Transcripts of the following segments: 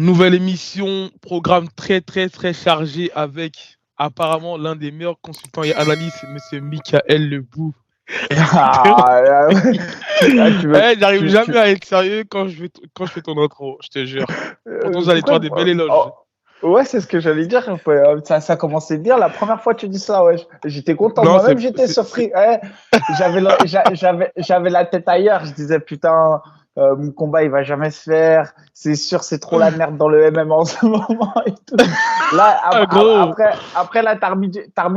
Nouvelle émission, programme très très très chargé avec apparemment l'un des meilleurs consultants et analystes, monsieur Michael Lebou. Ah, tu veux, J'arrive jamais à être sérieux quand je fais ton intro, je te jure. Pourtant, j'allais te pourquoi faire des belles éloges. ouais, c'est ce que j'allais dire. Ça commençait bien. La première fois que tu dis ça, ouais, j'étais content. Non, Moi-même, j'étais surpris. Ouais, j'avais la tête ailleurs. Je disais, putain, mon combat, il va jamais se faire. C'est sûr, c'est trop la merde dans le MMA en ce moment et tout. Là, Ah, gros. après là, t'as remis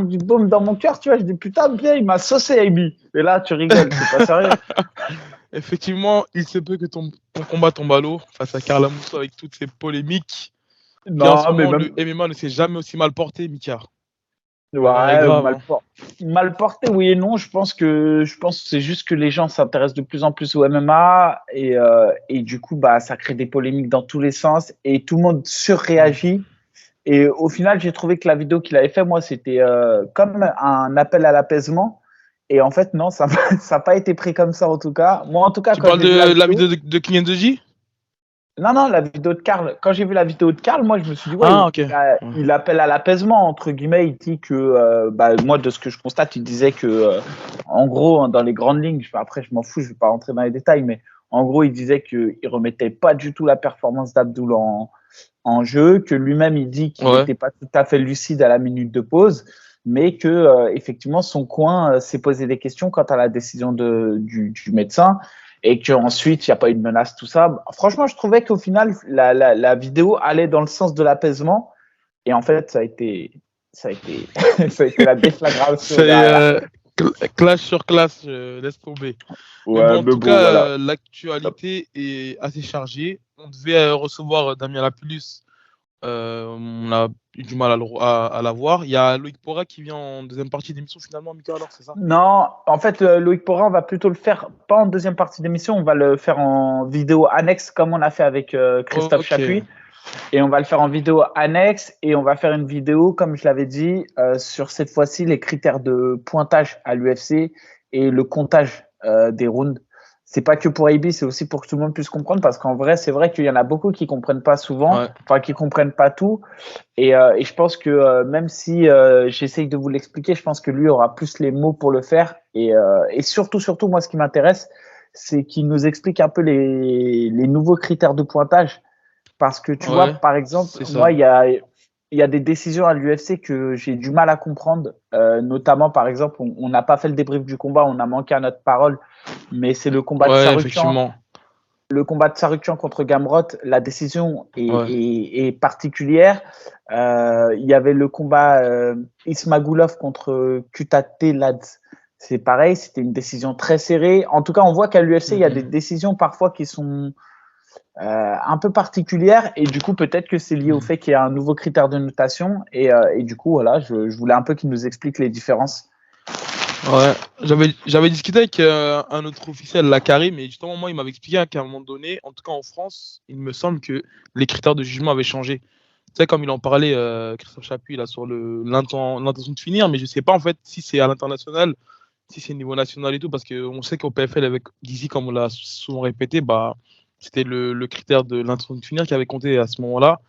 du baume dans mon cœur, tu vois. Je dis, putain, bien, il m'a saucé, Amy. Et là, tu rigoles, c'est pas sérieux. Effectivement, il se peut que ton combat tombe à l'eau face à Carla Mousso avec toutes ces polémiques. Puis en ce Non, mais moment, le même, MMA ne s'est jamais aussi mal porté, Mika. Ouais, ouais, grave, hein. mal porté, oui et non. Je pense que c'est juste que les gens s'intéressent de plus en plus au MMA et du coup, bah, ça crée des polémiques dans tous les sens et tout le monde surréagit. Et au final, j'ai trouvé que la vidéo qu'il avait fait, moi, c'était comme un appel à l'apaisement. Et en fait, non, ça n'a pas été pris comme ça en tout cas. Moi, en tout cas, Tu quand parles j'ai vu la de la vidéo, vidéo de King G? non, la vidéo de Karl. Quand j'ai vu la vidéo de Karl, moi, je me suis dit, ouais, Ah, ok. Ouais. il appelle à l'apaisement, entre guillemets. Il dit que, bah, moi, de ce que je constate, il disait que, en gros, dans les grandes lignes, après, je m'en fous, je vais pas rentrer dans les détails, mais en gros, il disait qu'il remettait pas du tout la performance d'Abdoul en jeu, que lui-même, il dit qu'il Ouais. n'était pas tout à fait lucide à la minute de pause, mais que, effectivement, son coin s'est posé des questions quant à la décision du médecin et qu'ensuite, il n'y a pas eu de menace, tout ça. Franchement, je trouvais qu'au final, la vidéo allait dans le sens de l'apaisement. Et en fait, ça a été, ça a été la déflagration C'est derrière. clash sur clash, laisse tomber. Mais Ouais, bon, en mais tout bon, cas, voilà. l'actualité est assez chargée. On devait recevoir Damien Lapillus. On a eu du mal à l'avoir. Il y a Loïc Pora qui vient en deuxième partie d'émission finalement, Mika, alors, c'est ça? Non, en fait, Loïc Porin, on va plutôt le faire, pas en deuxième partie d'émission, on va le faire en vidéo annexe, comme on a fait avec Christophe Ok. Chapuis. Et on va le faire en vidéo annexe et on va faire une vidéo, comme je l'avais dit, sur cette fois-ci les critères de pointage à l'UFC et le comptage des rounds. C'est pas que pour AB, c'est aussi pour que tout le monde puisse comprendre parce qu'en vrai, c'est vrai qu'il y en a beaucoup qui comprennent pas souvent, Ouais. enfin qui comprennent pas tout. Et je pense que même si j'essaye de vous l'expliquer, je pense que lui aura plus les mots pour le faire. Et surtout, moi, ce qui m'intéresse, c'est qu'il nous explique un peu les nouveaux critères de pointage parce que tu vois, Ouais. par exemple, C'est moi, ça. il y a des décisions à l'UFC que j'ai du mal à comprendre. Notamment, par exemple, on n'a pas fait le débrief du combat, on a manqué à notre parole, mais c'est Ouais, effectivement. le combat de Sarukyan contre Gamrot. La décision Ouais. est particulière. Il y avait le combat Ismagulov contre Kutate Lads. C'est pareil, c'était une décision très serrée. En tout cas, on voit qu'à l'UFC, il y a des décisions parfois qui sont un peu particulière et du coup peut-être que c'est lié au fait qu'il y a un nouveau critère de notation et du coup voilà je voulais un peu qu'il nous explique les différences. Ouais, j'avais discuté avec un autre officiel, la Karim, et justement, moi, il m'avait expliqué qu'à un moment donné, en tout cas en France, il me semble que les critères de jugement avaient changé. Tu sais, comme il en parlait, Christophe Chapuis, là, sur l'intention de finir, mais je sais pas, en fait, si c'est à l'international, si c'est au niveau national et tout, parce qu'on sait qu'au PFL, avec Gizy, comme on l'a souvent répété, bah, c'était le critère de l'intention de finir qui avait compté à ce moment-là.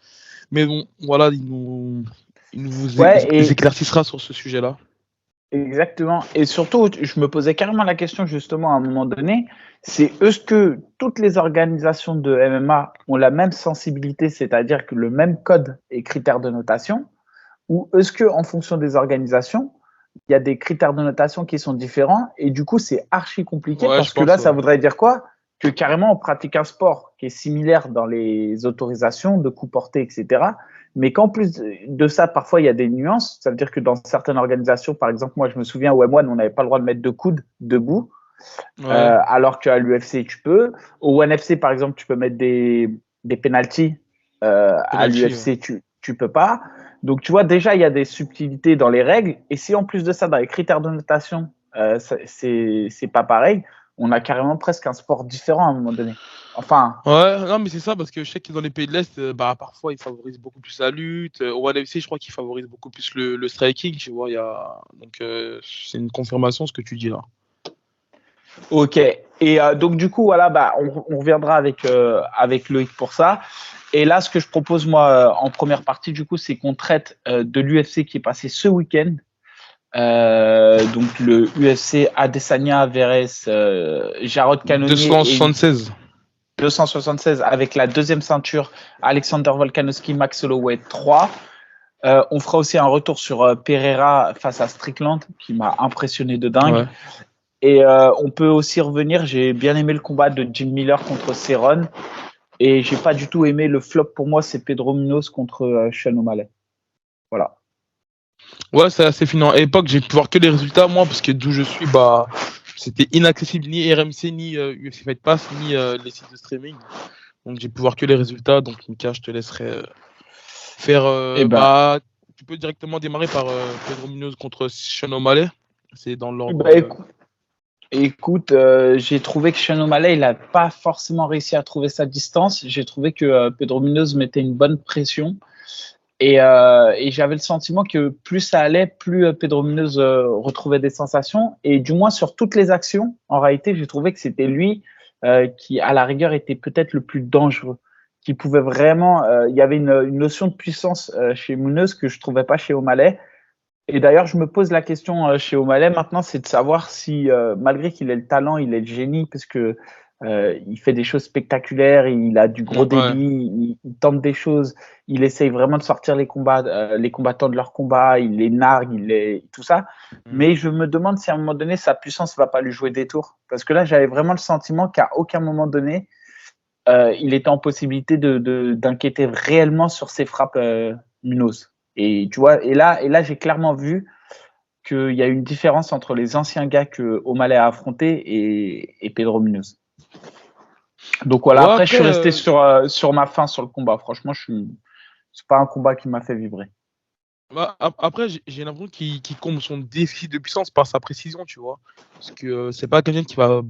Mais bon, voilà, il nous Ouais, et éclaircira sur ce sujet-là. exactement. Et surtout, je me posais carrément la question justement à un moment donné, c'est est-ce que toutes les organisations de MMA ont la même sensibilité, c'est-à-dire que le même code et critères de notation, ou est-ce que en fonction des organisations, il y a des critères de notation qui sont différents et du coup c'est archi compliqué Ouais, je parce que là pense, ça ouais. voudrait dire quoi? Que carrément on pratique un sport qui est similaire dans les autorisations de coups portés, etc. Mais qu'en plus de ça, parfois il y a des nuances. Ça veut dire que dans certaines organisations, par exemple, moi je me souviens au M1, on n'avait pas le droit de mettre de coude debout, Ouais, alors qu'à l'UFC tu peux. Au NFC par exemple, tu peux mettre des penalties. À penalty, ouais. l'UFC tu peux pas. Donc tu vois déjà il y a des subtilités dans les règles et si en plus de ça dans les critères de notation c'est pas pareil, on a carrément presque un sport différent à un moment donné. Enfin, Ouais, non, mais c'est ça, parce que je sais que dans les pays de l'Est, bah, parfois, ils favorisent beaucoup plus la lutte. Au NFC, je crois qu'ils favorisent beaucoup plus le striking, tu vois. Donc, c'est une confirmation, ce que tu dis là. Ok. Et donc du coup, voilà, on reviendra avec Loïc pour ça. Et là, ce que je propose moi en première partie, du coup, c'est qu'on traite de l'UFC qui est passé ce week-end. Donc le UFC Adesanya versus Jarod Cannonier et 276. 276 avec la deuxième ceinture Alexander Volkanovski, Max Holloway 3. On fera aussi un retour sur Pereira face à Strickland qui m'a impressionné de dingue. Ouais. Et on peut aussi revenir, j'ai bien aimé le combat de Jim Miller contre Cerrone. Et j'ai pas du tout aimé le flop pour moi, c'est Pedro Munoz contre Sean O'Malley. Voilà. Ouais, c'est assez fini. À l'époque, j'ai pu voir que les résultats, moi, parce que d'où je suis, c'était inaccessible, ni RMC, ni UFC Fight Pass, ni les sites de streaming. Donc, j'ai pu voir que les résultats. Donc, Mika, je te laisserai faire. Tu peux directement démarrer par Pedro Munoz contre Sean O'Malley. C'est dans l'ordre. Écoute, j'ai trouvé que Sean O'Malley, il n'a pas forcément réussi à trouver sa distance. J'ai trouvé que Pedro Munoz mettait une bonne pression. Et j'avais le sentiment que plus ça allait, plus Pedro Munoz retrouvait des sensations. Et du moins, sur toutes les actions, en réalité, j'ai trouvé que c'était lui qui, à la rigueur, était peut-être le plus dangereux. Qui pouvait vraiment. Il y avait une notion de puissance chez Munoz que je trouvais pas chez O'Malley. Et d'ailleurs, je me pose la question chez O'Malley maintenant, c'est de savoir si, malgré qu'il ait le talent, il ait le génie, parce que il fait des choses spectaculaires, il a du gros débit, il tente des choses, il essaye vraiment de sortir les combattants de leur combat, il les nargue, tout ça. Mais je me demande si à un moment donné, sa puissance va pas lui jouer des tours. Parce que là, j'avais vraiment le sentiment qu'à aucun moment donné, il était en possibilité d'inquiéter réellement sur ses frappes Munoz. Et tu vois, et là, j'ai clairement vu qu'il y a une différence entre les anciens gars que O'Malley a affrontés et Pedro Munoz. Donc voilà. Ouais, après, je suis resté sur ma fin sur le combat. Franchement, c'est pas un combat qui m'a fait vibrer. Après, j'ai l'impression qu'il comble son défi de puissance par sa précision, tu vois. Parce que c'est pas quelqu'un qui va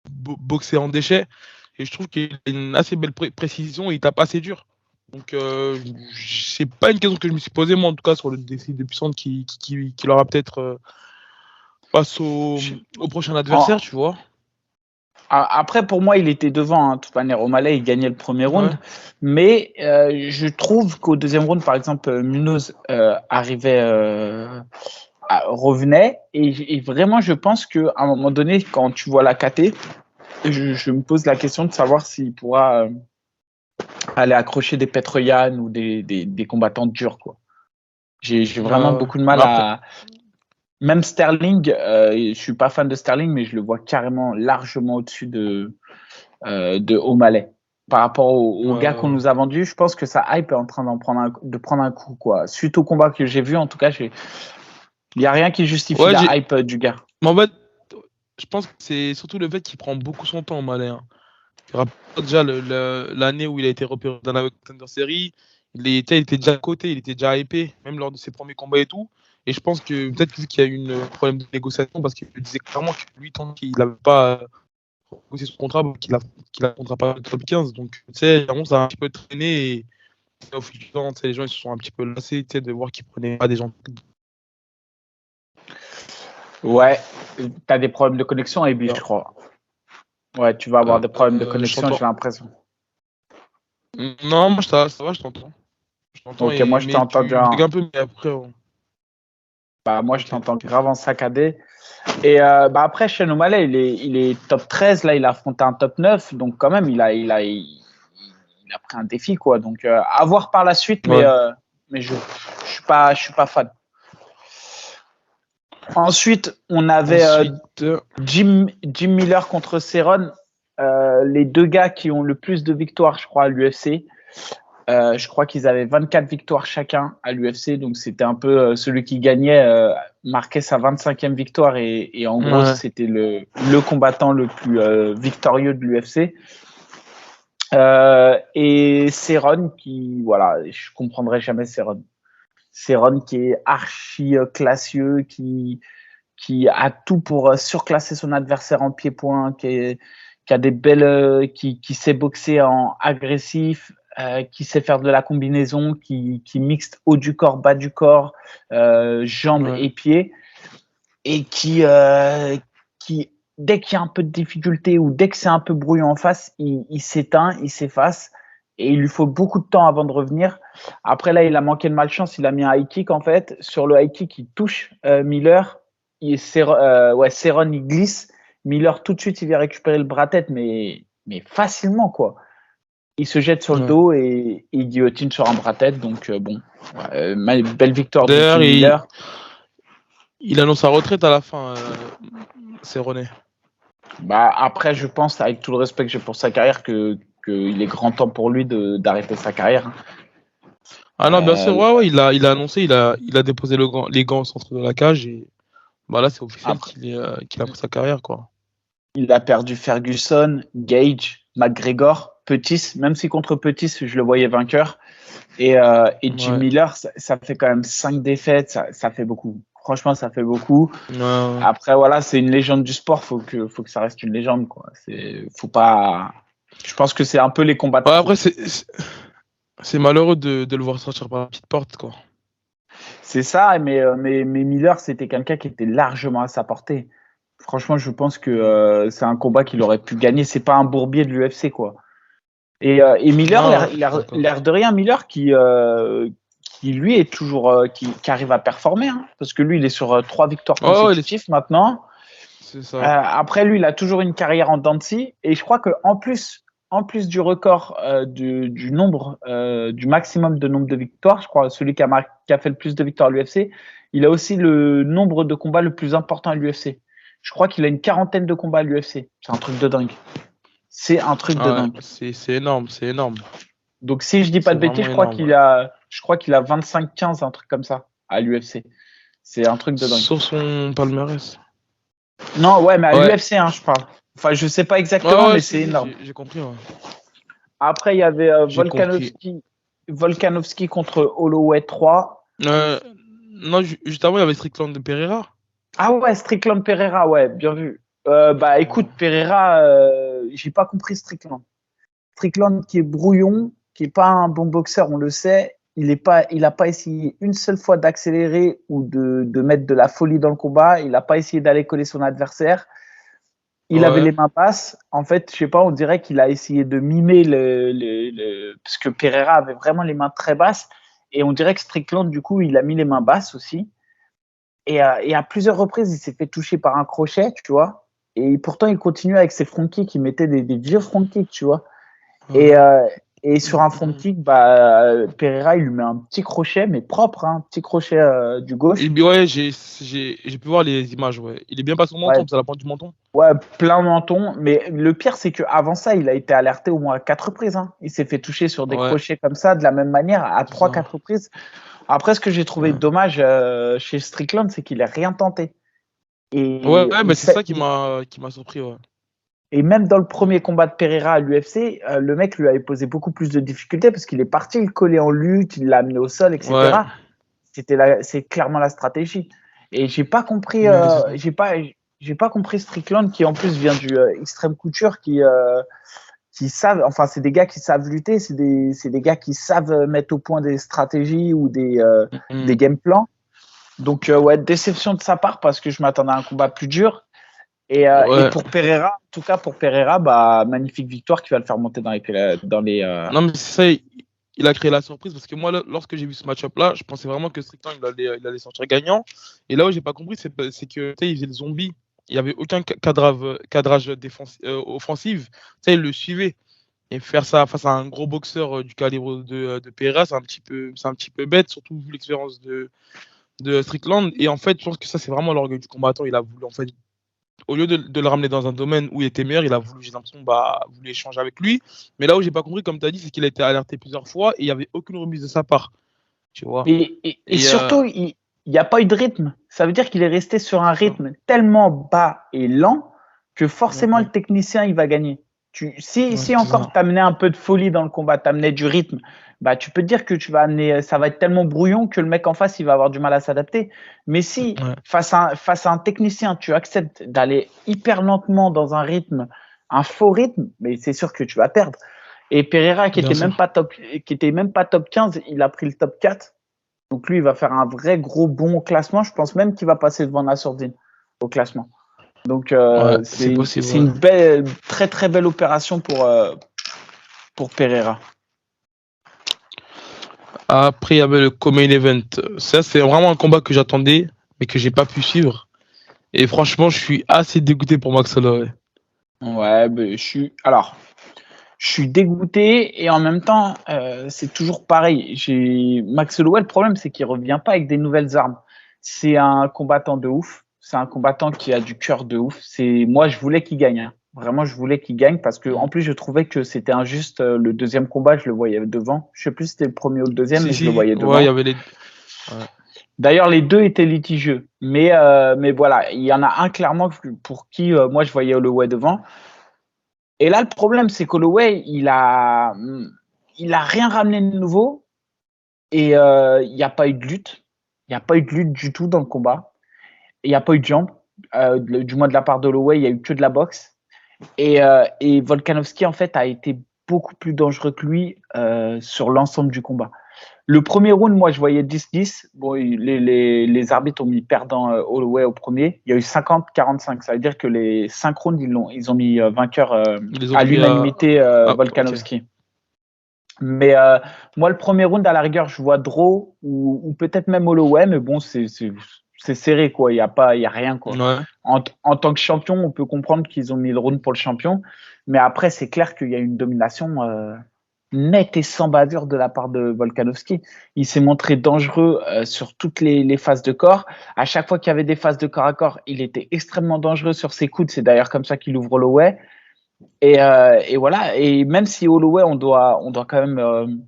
boxer en déchets. Et je trouve qu'il a une assez belle précision et il tape assez dur. Donc, c'est pas une question que je me suis posée, moi, en tout cas, sur le défi de puissance qui aura peut-être face au prochain adversaire, tu vois. Après, pour moi, il était devant. De toute manière, O'Malley, il gagnait le premier round. Ouais. Mais je trouve qu'au deuxième round, par exemple, Munoz revenait. Et vraiment, je pense qu'à un moment donné, quand tu vois la KT, je me pose la question de savoir s'il pourra aller accrocher des Petroyan ou des combattants durs, quoi. J'ai vraiment beaucoup de mal à. Même Sterling, je suis pas fan de Sterling, mais je le vois carrément largement au-dessus de O'Malley. Par rapport au gars qu'on nous a vendu, je pense que sa hype est en train de prendre un coup, quoi. Suite au combat que j'ai vu, en tout cas, il n'y a rien qui justifie la hype du gars. Mais en fait, je pense que c'est surtout le fait qu'il prend beaucoup son temps, O'Malley. Hein. Déjà l'année où il a été repéré dans la Contender Series, il était déjà à côté, il était déjà hypé, même lors de ses premiers combats et tout. Et je pense que peut-être qu'il y a eu un problème de négociation parce qu'il disait clairement que lui, tant qu'il n'avait pas négocié son contrat, qu'il affrontera pas le top 15. Donc, tu sais, ça a un petit peu traîné et au fil du temps, les gens ils se sont un petit peu lassés de voir qu'il prenait pas des gens. Ouais, tu as des problèmes de connexion, Ebi, je crois. Ouais, tu vas avoir des problèmes de connexion, j'ai l'impression. Non, moi ça va, je t'entends. Ok, moi je t'entends bien. Un peu, mais après. Moi je t'entends grave en saccadé. Et après, Sean O'Malley, il est top 13, là il a affronté un top 9, donc quand même il a pris un défi, quoi. Donc à voir par la suite, mais je suis pas fan. Ensuite, on avait Jim Miller contre Cerrone, les deux gars qui ont le plus de victoires, je crois, à l'UFC. Je crois qu'ils avaient 24 victoires chacun à l'UFC, donc c'était un peu celui qui gagnait marquait sa 25e victoire et en gros c'était le combattant le plus victorieux de l'UFC. Et Cerrone qui, voilà, je comprendrai jamais Cerrone. Cerrone qui est archi classieux, qui a tout pour surclasser son adversaire en pied-point, qui a des belles, qui sait boxer en agressif, qui sait faire de la combinaison, qui mixe haut du corps, bas du corps, jambes et pieds, et qui dès qu'il y a un peu de difficulté ou dès que c'est un peu brouillon en face, il s'éteint, il s'efface et il lui faut beaucoup de temps avant de revenir. Après, là, il a manqué de malchance. Il a mis un high kick en fait. Sur le high kick, il touche Miller. Cerrone, il glisse. Miller, tout de suite, il vient récupérer le bras-tête, mais facilement, quoi. Il se jette sur le dos et il guillotine sur un bras-tête. Donc, belle victoire du D'ailleurs, Team Miller. il annonce sa retraite à la fin, c'est René. Bah, après, je pense, avec tout le respect que j'ai pour sa carrière, qu'il est grand temps pour lui d'arrêter sa carrière. Ah non, bien sûr, ouais, il a annoncé, il a déposé les gants au centre de la cage et bah là, c'est officiel qu'il a pris sa carrière, quoi. Il a perdu Ferguson, Gage, McGregor, Pettis, même si contre Pettis, je le voyais vainqueur. Et Jim Miller, ça fait quand même 5 défaites, ça fait beaucoup. Franchement, ça fait beaucoup. Après, voilà, c'est une légende du sport, faut que ça reste une légende, quoi. Faut pas. Je pense que c'est un peu les combats. Après, c'est malheureux de le voir sortir par la petite porte, quoi. C'est ça, mais Miller, c'était quelqu'un qui était largement à sa portée. Franchement, je pense que c'est un combat qu'il aurait pu gagner. C'est pas un bourbier de l'UFC, quoi. Et Miller, l'air de rien, Miller qui lui est toujours qui arrive à performer, hein, parce que lui, il est sur 3 victoires consécutives maintenant. C'est ça. Après, lui, il a toujours une carrière en dents de scie, et je crois que en plus du record du nombre, du maximum de nombre de victoires, je crois celui qui a fait le plus de victoires à l'UFC, il a aussi le nombre de combats le plus important à l'UFC. Je crois qu'il a une 40aine de combats à l'UFC. C'est un truc de dingue. C'est un truc de dingue. C'est énorme, c'est énorme. Donc si je dis pas de bêtises, je crois qu'il a 25-15, un truc comme ça à l'UFC. C'est un truc de dingue. Sur son palmarès. Non, ouais, mais à l'UFC, hein, je parle. Enfin, je sais pas exactement, mais c'est énorme. J'ai compris. Ouais. Après, il y avait Volkanovski contre Holloway 3. Non, juste avant, il y avait Strickland de Pereira. Ah ouais, Strickland Pereira, ouais, bien vu. Bah écoute, Pereira, j'ai pas compris Strickland. Strickland qui est brouillon, qui est pas un bon boxeur, on le sait. Il a pas essayé une seule fois d'accélérer ou de mettre de la folie dans le combat. Il a pas essayé d'aller coller son adversaire. Il avait les mains basses. En fait, je sais pas, on dirait qu'il a essayé de mimer parce que Pereira avait vraiment les mains très basses. Et on dirait que Strickland, du coup, il a mis les mains basses aussi. Et à plusieurs reprises, il s'est fait toucher par un crochet, tu vois. Et pourtant, il continue avec ses front kicks. Il mettait des vieux front kicks, tu vois. Et sur un front kick, Pereira, il lui met un petit crochet, mais propre, hein, un petit crochet du gauche. Ouais, j'ai pu voir les images, ouais. Il est bien passé au menton, c'est la pointe du menton. Ouais, plein menton. Mais le pire, c'est qu'avant ça, il a été alerté au moins à 4 reprises. Hein. Il s'est fait toucher sur des crochets comme ça, de la même manière, à 3-4 reprises. Après, ce que j'ai trouvé dommage chez Strickland, c'est qu'il n'a rien tenté. Mais c'est ça qui m'a surpris, ouais. Et même dans le premier combat de Pereira à l'UFC, le mec lui avait posé beaucoup plus de difficultés parce qu'il est parti le coller en lutte, il l'a amené au sol, etc. Ouais. C'est clairement la stratégie. Et j'ai pas compris, j'ai pas compris Strickland qui en plus vient du Extreme Couture qui savent, enfin c'est des gars qui savent lutter, c'est des gars qui savent mettre au point des stratégies ou des game plans. Donc déception de sa part parce que je m'attendais à un combat plus dur. Et pour Pereira, en tout cas pour Pereira, magnifique victoire qui va le faire monter dans les. Non mais c'est ça, il a créé la surprise parce que moi lorsque j'ai vu ce match-up là, je pensais vraiment que Strickland il allait sortir gagnant. Et là où j'ai pas compris, c'est que il faisait le zombie. Il y avait aucun cadrage offensif. Il le suivait. Et faire ça face à un gros boxeur du calibre de Pereira, c'est un petit peu bête, surtout vu l'expérience de Strickland. Et en fait, je pense que ça c'est vraiment l'orgueil du combattant. Il a voulu en fait, au lieu de le ramener dans un domaine où il était meilleur, il a voulu, j'ai l'impression, voulu échanger avec lui. Mais là où j'ai pas compris, comme tu as dit, c'est qu'il a été alerté plusieurs fois et il n'y avait aucune remise de sa part. Tu vois. Et surtout, il n'y a pas eu de rythme. Ça veut dire qu'il est resté sur un rythme tellement bas et lent que forcément le technicien il va gagner. Si encore t'amenais un peu de folie dans le combat, t'amenais du rythme, tu peux te dire que ça va être tellement brouillon que le mec en face il va avoir du mal à s'adapter. Mais si face à un technicien tu acceptes d'aller hyper lentement dans un rythme, un faux rythme, mais c'est sûr que tu vas perdre. Et Pereira qui était même pas top 15, il a pris le top 4. Donc lui il va faire un vrai gros bond au classement. Je pense même qu'il va passer devant Nassourdine au classement. Donc, c'est possible. c'est une très très belle opération pour Pereira. Après, il y avait le co-main event. Ça, c'est vraiment un combat que j'attendais, mais que j'ai pas pu suivre. Et franchement, je suis assez dégoûté pour Max Holloway. Ouais, je suis dégoûté et en même temps, c'est toujours pareil. Max Holloway, le problème, c'est qu'il revient pas avec des nouvelles armes. C'est un combattant de ouf. C'est un combattant qui a du cœur de ouf. Moi, je voulais qu'il gagne, hein. Vraiment, je voulais qu'il gagne parce que en plus, je trouvais que c'était injuste. Le deuxième combat, je le voyais devant. Je sais plus si c'était le premier ou le deuxième, mais je le voyais devant. Ouais, il y avait les. Ouais. D'ailleurs, les deux étaient litigieux. Mais voilà, il y en a un clairement pour qui moi je voyais Holloway devant. Et là, le problème, c'est qu'Holloway, il a rien ramené de nouveau et il n'y a pas eu de lutte. Il n'y a pas eu de lutte du tout dans le combat. Il n'y a pas eu de jambes. Du moins de la part d'Holloway, il n'y a eu que de la boxe. Et Volkanovski, en fait, a été beaucoup plus dangereux que lui sur l'ensemble du combat. Le premier round, moi, je voyais 10-10. Bon, les arbitres ont mis perdant Holloway au premier. Il y a eu 50-45. Ça veut dire que les 5 rounds, ils ont mis vainqueur à l'unanimité Volkanovski. Okay. Mais moi, le premier round, à la rigueur, je vois Draw ou peut-être même Holloway. Mais bon, c'est serré, quoi. Il y a rien, quoi. Ouais. En tant que champion, on peut comprendre qu'ils ont mis le round pour le champion. Mais après, c'est clair qu'il y a une domination net et sans bavure de la part de Volkanovski. Il s'est montré dangereux sur toutes les phases de corps. À chaque fois qu'il y avait des phases de corps à corps, il était extrêmement dangereux sur ses coudes. C'est d'ailleurs comme ça qu'il ouvre Holloway. Et voilà. Et même si Holloway, on doit quand même,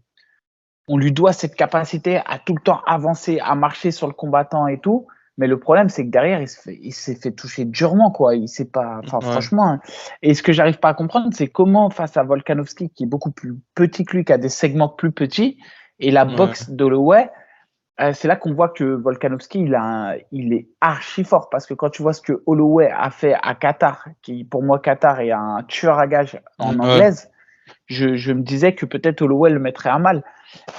on lui doit cette capacité à tout le temps avancer, à marcher sur le combattant et tout. Mais le problème, c'est que derrière, il s'est fait toucher durement, quoi. Il s'est pas, enfin, franchement. Hein. Et ce que j'arrive pas à comprendre, c'est comment, face à Volkanovski, qui est beaucoup plus petit que lui, qui a des segments plus petits, et la boxe d'Holloway, c'est là qu'on voit que Volkanovski, il est archi fort. Parce que quand tu vois ce que Holloway a fait à Qatar, qui, pour moi, Qatar est un tueur à gages en anglaise, je me disais que peut-être Holloway le mettrait à mal.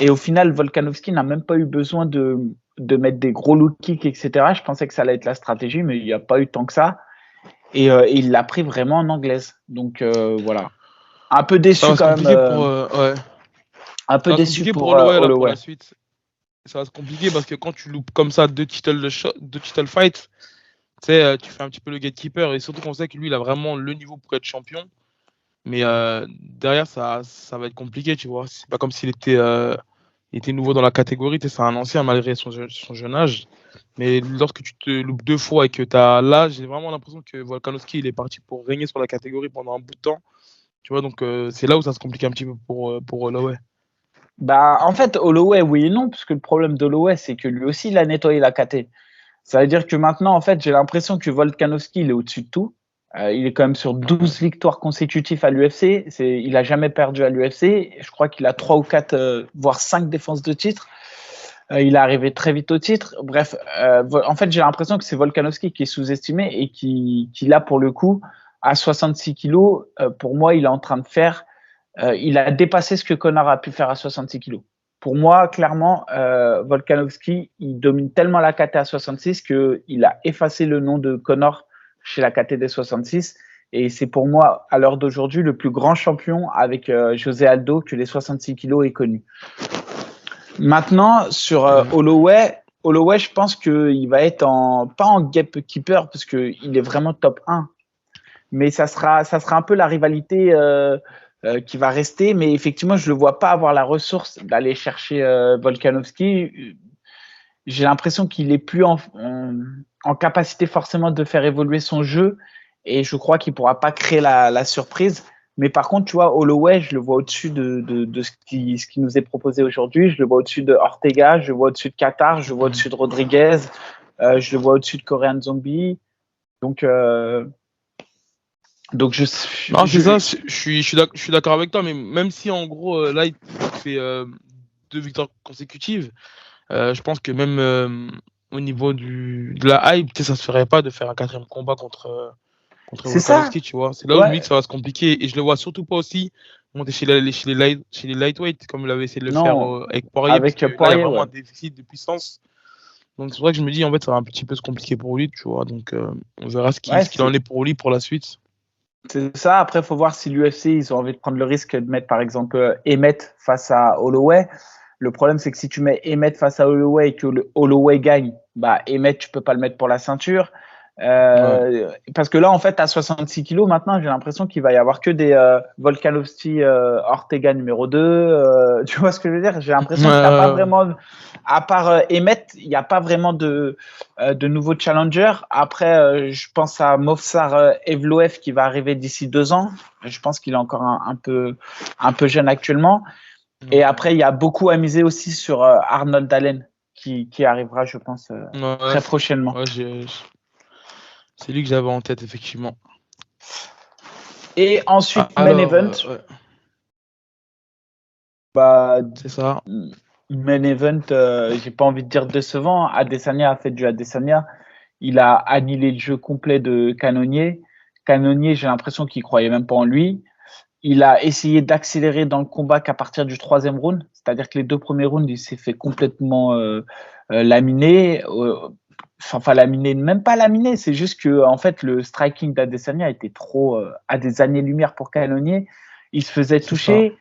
Et au final, Volkanovski n'a même pas eu besoin de mettre des gros low kicks, etc. Je pensais que ça allait être la stratégie, mais il n'y a pas eu tant que ça. Et il l'a pris vraiment en anglaise. Donc voilà. Un peu déçu quand même. Un peu déçu pour Holloway. Pour la suite. Ça va se compliquer parce que quand tu loupes comme ça deux title fights, tu sais, tu fais un petit peu le gatekeeper. Et surtout qu'on sait que lui, il a vraiment le niveau pour être champion. Mais derrière, ça va être compliqué, tu vois. C'est pas comme s'il était nouveau dans la catégorie. C'est un ancien malgré son jeune âge. Mais lorsque tu te loupes 2 fois et que tu as là, j'ai vraiment l'impression que Volkanovski, il est parti pour régner sur la catégorie pendant un bout de temps. Tu vois, donc c'est là où ça se complique un petit peu pour Holloway. Bah, en fait, Holloway, oui et non, parce que le problème d'Holloway, c'est que lui aussi, il a nettoyé la KT. Ça veut dire que maintenant, en fait, j'ai l'impression que Volkanovski, il est au-dessus de tout. Il est quand même sur 12 victoires consécutives à l'UFC. Il a jamais perdu à l'UFC. Je crois qu'il a 3 ou 4, voire 5 défenses de titre. Il est arrivé très vite au titre. Bref, en fait, j'ai l'impression que c'est Volkanovski qui est sous-estimé et qui là, pour le coup, à 66 kilos, pour moi, il est en train de faire il a dépassé ce que Conor a pu faire à 66 kilos. Pour moi, clairement, Volkanovski, il domine tellement la KT à 66 qu'il a effacé le nom de Conor chez la KT des 66. Et c'est pour moi, à l'heure d'aujourd'hui, le plus grand champion avec José Aldo que les 66 kilos aient connu. Maintenant, sur Holloway, je pense qu'il va être pas en gatekeeper parce qu'il est vraiment top 1. Mais ça sera un peu la rivalité qui va rester, mais effectivement, je le vois pas avoir la ressource d'aller chercher Volkanovski. J'ai l'impression qu'il est plus en capacité forcément de faire évoluer son jeu, et je crois qu'il pourra pas créer la surprise. Mais par contre, tu vois, Holloway, je le vois au-dessus de ce qui nous est proposé aujourd'hui. Je le vois au-dessus de Ortega, je le vois au-dessus de Qatar, je le vois au-dessus de Rodriguez, je le vois au-dessus de Korean Zombie. Donc c'est ça, je suis d'accord avec toi, mais même si en gros là il fait 2 victoires consécutives, je pense que même au niveau de la hype, ça se ferait pas de faire un 4e combat contre Volkanovski, tu vois. C'est là où lui que ça va se compliquer, et je le vois surtout pas aussi monter chez les lightweight comme il avait essayé de le faire avec Poirier, parce que là il y a vraiment un déficit de puissance. Donc c'est pour ça que je me dis, en fait, ça va un petit peu se compliquer pour lui, tu vois. Donc on verra ce Ouais, qu'il en est pour lui pour la suite. c'est ça. Après, il faut voir si l'UFC, ils ont envie de prendre le risque de mettre, par exemple, Emmett face à Holloway. Le problème, c'est que si tu mets Emmett face à Holloway et que Holloway gagne, bah, Emmett, tu peux pas le mettre pour la ceinture. Ouais. Parce que là, en fait, à 66 kilos, maintenant, j'ai l'impression qu'il va y avoir que des Volkanovski Ortega numéro 2. Tu vois ce que je veux dire? J'ai l'impression que t'as pas vraiment, à part Emmett, il n'y a pas vraiment de nouveaux challengers. Après, je pense à Movsar Evloev qui va arriver d'ici 2 ans. Je pense qu'il est encore un peu jeune actuellement. Et après, il y a beaucoup à miser aussi sur Arnold Allen qui arrivera, je pense, très prochainement. Ouais, c'est lui que j'avais en tête, effectivement. Et ensuite, main Alors, event. ouais, Bah, c'est ça. main event, j'ai pas envie de dire décevant. Adesanya a fait du Adesanya. Il a annihilé le jeu complet de Cannonier. Cannonier, j'ai l'impression qu'il croyait même pas en lui. Il a essayé d'accélérer dans le combat qu'à partir du troisième round. C'est-à-dire que les 2 premiers rounds, il s'est fait complètement laminer. Enfin, laminer, même pas laminer. C'est juste que, en fait, le striking d'Adesanya était trop à des années-lumière pour Cannonier. Il se faisait toucher.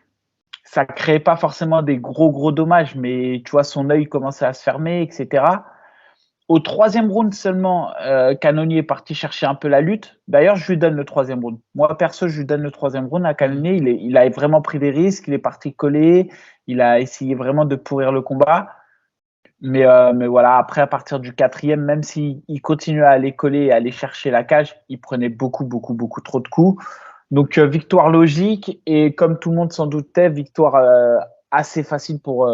Ça créait pas forcément des gros dommages, mais tu vois, son œil commençait à se fermer, etc. Au troisième round seulement, Cannonier est parti chercher un peu la lutte. D'ailleurs, je lui donne le troisième round. Moi, perso, je lui donne le troisième round à Cannonier. Il a vraiment pris des risques, il est parti coller, il a essayé vraiment de pourrir le combat. Mais voilà, après, à partir du quatrième, même s'il continuait à aller coller et à aller chercher la cage, il prenait beaucoup trop de coups. Donc, victoire logique et comme tout le monde s'en doutait, victoire assez facile pour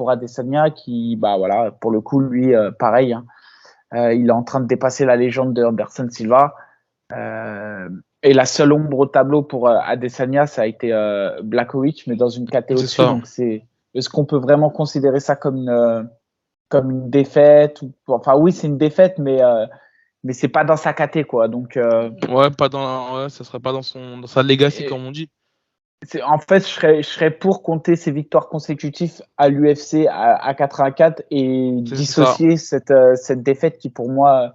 Adesanya qui, bah voilà, pour le coup, lui, pareil, hein, il est en train de dépasser la légende de Anderson Silva. Et la seule ombre au tableau pour Adesanya, ça a été Blachowicz, mais dans une catégorie au-dessus. Donc, est-ce qu'on peut vraiment considérer ça comme une défaite Enfin, oui, c'est une défaite, mais c'est pas dans sa caté, quoi. Donc, Ça serait pas dans sa legacy, comme on dit. En fait, je serais pour compter ses victoires consécutives à l'UFC à 84 et dissocier cette défaite qui, pour moi,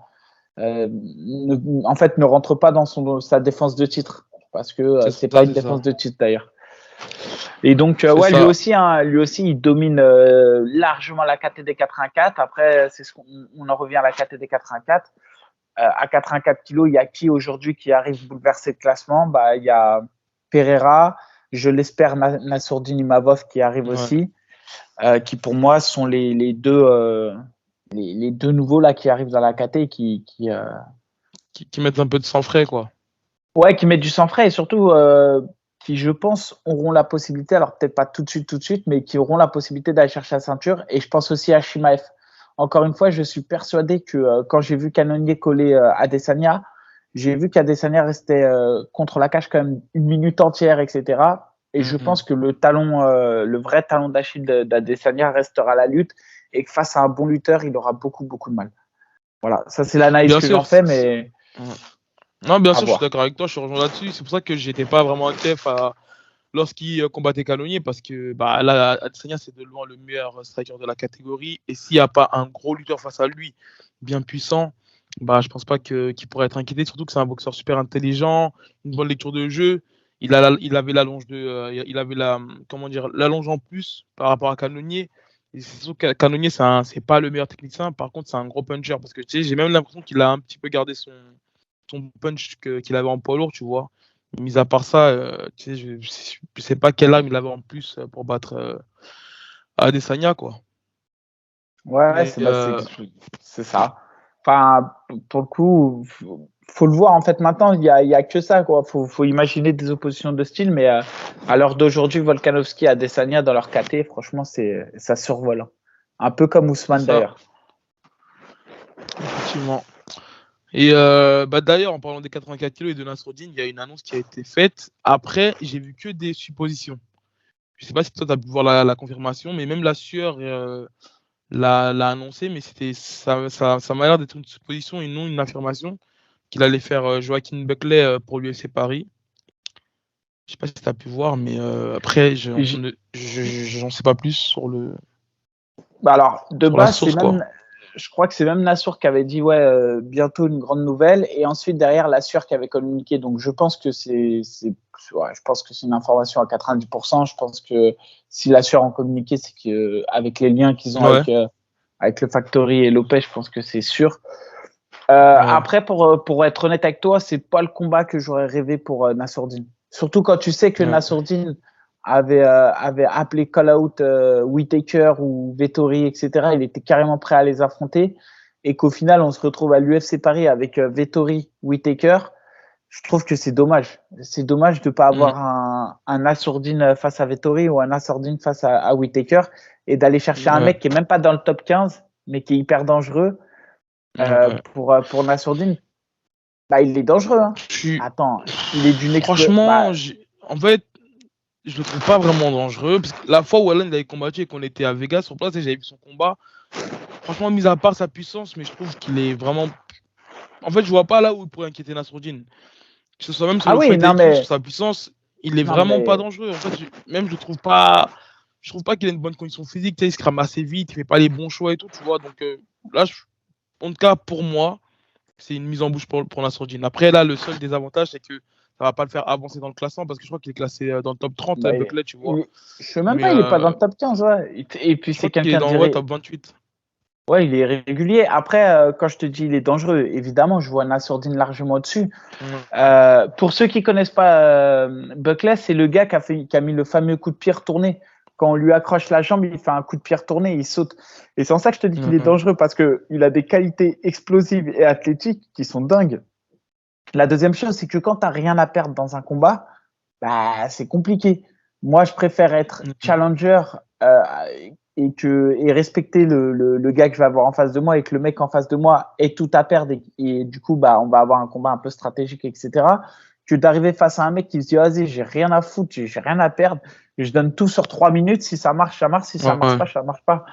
ne rentre pas dans sa défense de titre. Parce que c'est pas une défense de titre, d'ailleurs. Et donc, lui aussi, il domine largement la KTD 84. Après, on en revient à la KTD 84. À 84 kilos, il y a qui aujourd'hui qui arrive bouleverser le classement? Bah, il y a Pereira, je l'espère, Nassourdine Imavov qui arrive aussi, qui pour moi sont les deux nouveaux là qui arrivent dans la KT et qui mettent un peu de sang frais, quoi. Ouais, qui mettent du sang frais et surtout qui, je pense, auront la possibilité, alors peut-être pas tout de suite, mais qui auront la possibilité d'aller chercher la ceinture. Et je pense aussi à Shimaev. Encore une fois, je suis persuadé que quand j'ai vu Cannonier coller Adesanya, j'ai vu qu'Adesanya restait contre la cage quand même une minute entière, etc. Et je pense que le vrai talon d'Achille d'Adesanya restera la lutte et que face à un bon lutteur, il aura beaucoup de mal. Voilà, ça c'est l'analyse que j'en fais, mais... Non, bien sûr, je suis d'accord avec toi, je rejoins là-dessus. C'est pour ça que j'étais pas vraiment inquiet lorsqu'il combattait Cannonier, parce que là, Adesanya, c'est de loin le meilleur striker de la catégorie. Et s'il n'y a pas un gros lutteur face à lui, bien puissant, je pense pas qu'il pourrait être inquiété. Surtout que c'est un boxeur super intelligent, une bonne lecture de jeu. Il avait l'allonge l'allonge en plus par rapport à Cannonier. Et c'est sûr que Cannonier, c'est pas le meilleur technicien. Par contre, c'est un gros puncher, parce que tu sais, j'ai même l'impression qu'il a un petit peu gardé son punch qu'il avait en poids lourd, tu vois. Mis à part ça, tu sais, je sais pas quelle arme il avait en plus pour battre Adesanya, quoi. Ouais, c'est ça. Enfin, pour le coup, faut le voir. En fait, maintenant, il y a que ça, quoi. Faut imaginer des oppositions de style, mais à l'heure d'aujourd'hui, Volkanovski et Adesanya dans leur KT, franchement, ça survole. Un peu comme Ousmane, d'ailleurs. Effectivement. Et d'ailleurs, en parlant des 84 kilos et de Nassourdine, il y a une annonce qui a été faite. Après, j'ai vu que des suppositions. Je sais pas si toi, tu as pu voir la confirmation, mais même la sueur l'a annoncé, mais ça m'a l'air d'être une supposition et non une affirmation qu'il allait faire Joaquin Buckley pour l'UFC Paris. Je sais pas si tu as pu voir, mais après, j'en sais pas plus sur le. Alors, de base, je crois que c'est même Nassour qui avait dit bientôt une grande nouvelle, et ensuite derrière Lassure qui avait communiqué. Donc je pense que je pense que c'est une information à 90%. Je pense que si Lassure en communiqué, c'est que avec les liens qu'ils ont avec le Factory et Lopez, je pense que c'est sûr. Après, pour être honnête avec toi, c'est pas le combat que j'aurais rêvé pour Nassourdine. Surtout quand tu sais que Nassourdine avait appelé call out Whittaker ou Vettori, etc. Il était carrément prêt à les affronter, et qu'au final on se retrouve à l'UFC Paris avec Vettori, Whittaker. Je trouve que c'est dommage. C'est dommage de pas avoir un Nassourdine face à Vettori ou un Nassourdine face à Whittaker, et d'aller chercher un mec qui est même pas dans le top 15 mais qui est hyper dangereux pour Nassourdine. Bah, il est dangereux, hein. Attends, il est d'une Franchement, en fait, je le trouve pas vraiment dangereux. Parce que la fois où Alan avait combattu et qu'on était à Vegas sur place et j'avais vu son combat, franchement, mis à part sa puissance, mais je trouve qu'il est vraiment. En fait, je vois pas là où il pourrait inquiéter Nassourdine. Que ce soit même sur sur sa puissance, il est vraiment pas dangereux. En fait, même je trouve pas qu'il a une bonne condition physique. Tu sais, il se crame assez vite, il fait pas les bons choix et tout, tu vois. Donc là, en tout cas, pour moi, c'est une mise en bouche pour Nassourdine. Après, là, le seul désavantage, c'est que ça va pas le faire avancer dans le classement parce que je crois qu'il est classé dans le top 30, Buckley, tu vois. Je sais même pas, il est pas dans le top 15, Et puis c'est quelqu'un qui est dans le top 28. Ouais, il est régulier. Après, quand je te dis il est dangereux, évidemment, je vois Nassourdine largement au-dessus. Pour ceux qui connaissent pas Buckley, c'est le gars qui a mis le fameux coup de pied retourné. Quand on lui accroche la jambe, il fait un coup de pied retourné, il saute. Et c'est en ça que je te dis qu'il est dangereux, parce que il a des qualités explosives et athlétiques qui sont dingues. La deuxième chose, c'est que quand tu n'as rien à perdre dans un combat, bah, c'est compliqué. Moi, je préfère être challenger et respecter le gars que je vais avoir en face de moi, et que le mec en face de moi ait tout à perdre, et du coup, bah, on va avoir un combat un peu stratégique, etc. Que d'arriver face à un mec qui se dit, vas-y, j'ai rien à foutre, j'ai rien à perdre, et je donne tout sur 3 minutes. Si ça marche, ça marche. Si ça marche pas, ça marche pas.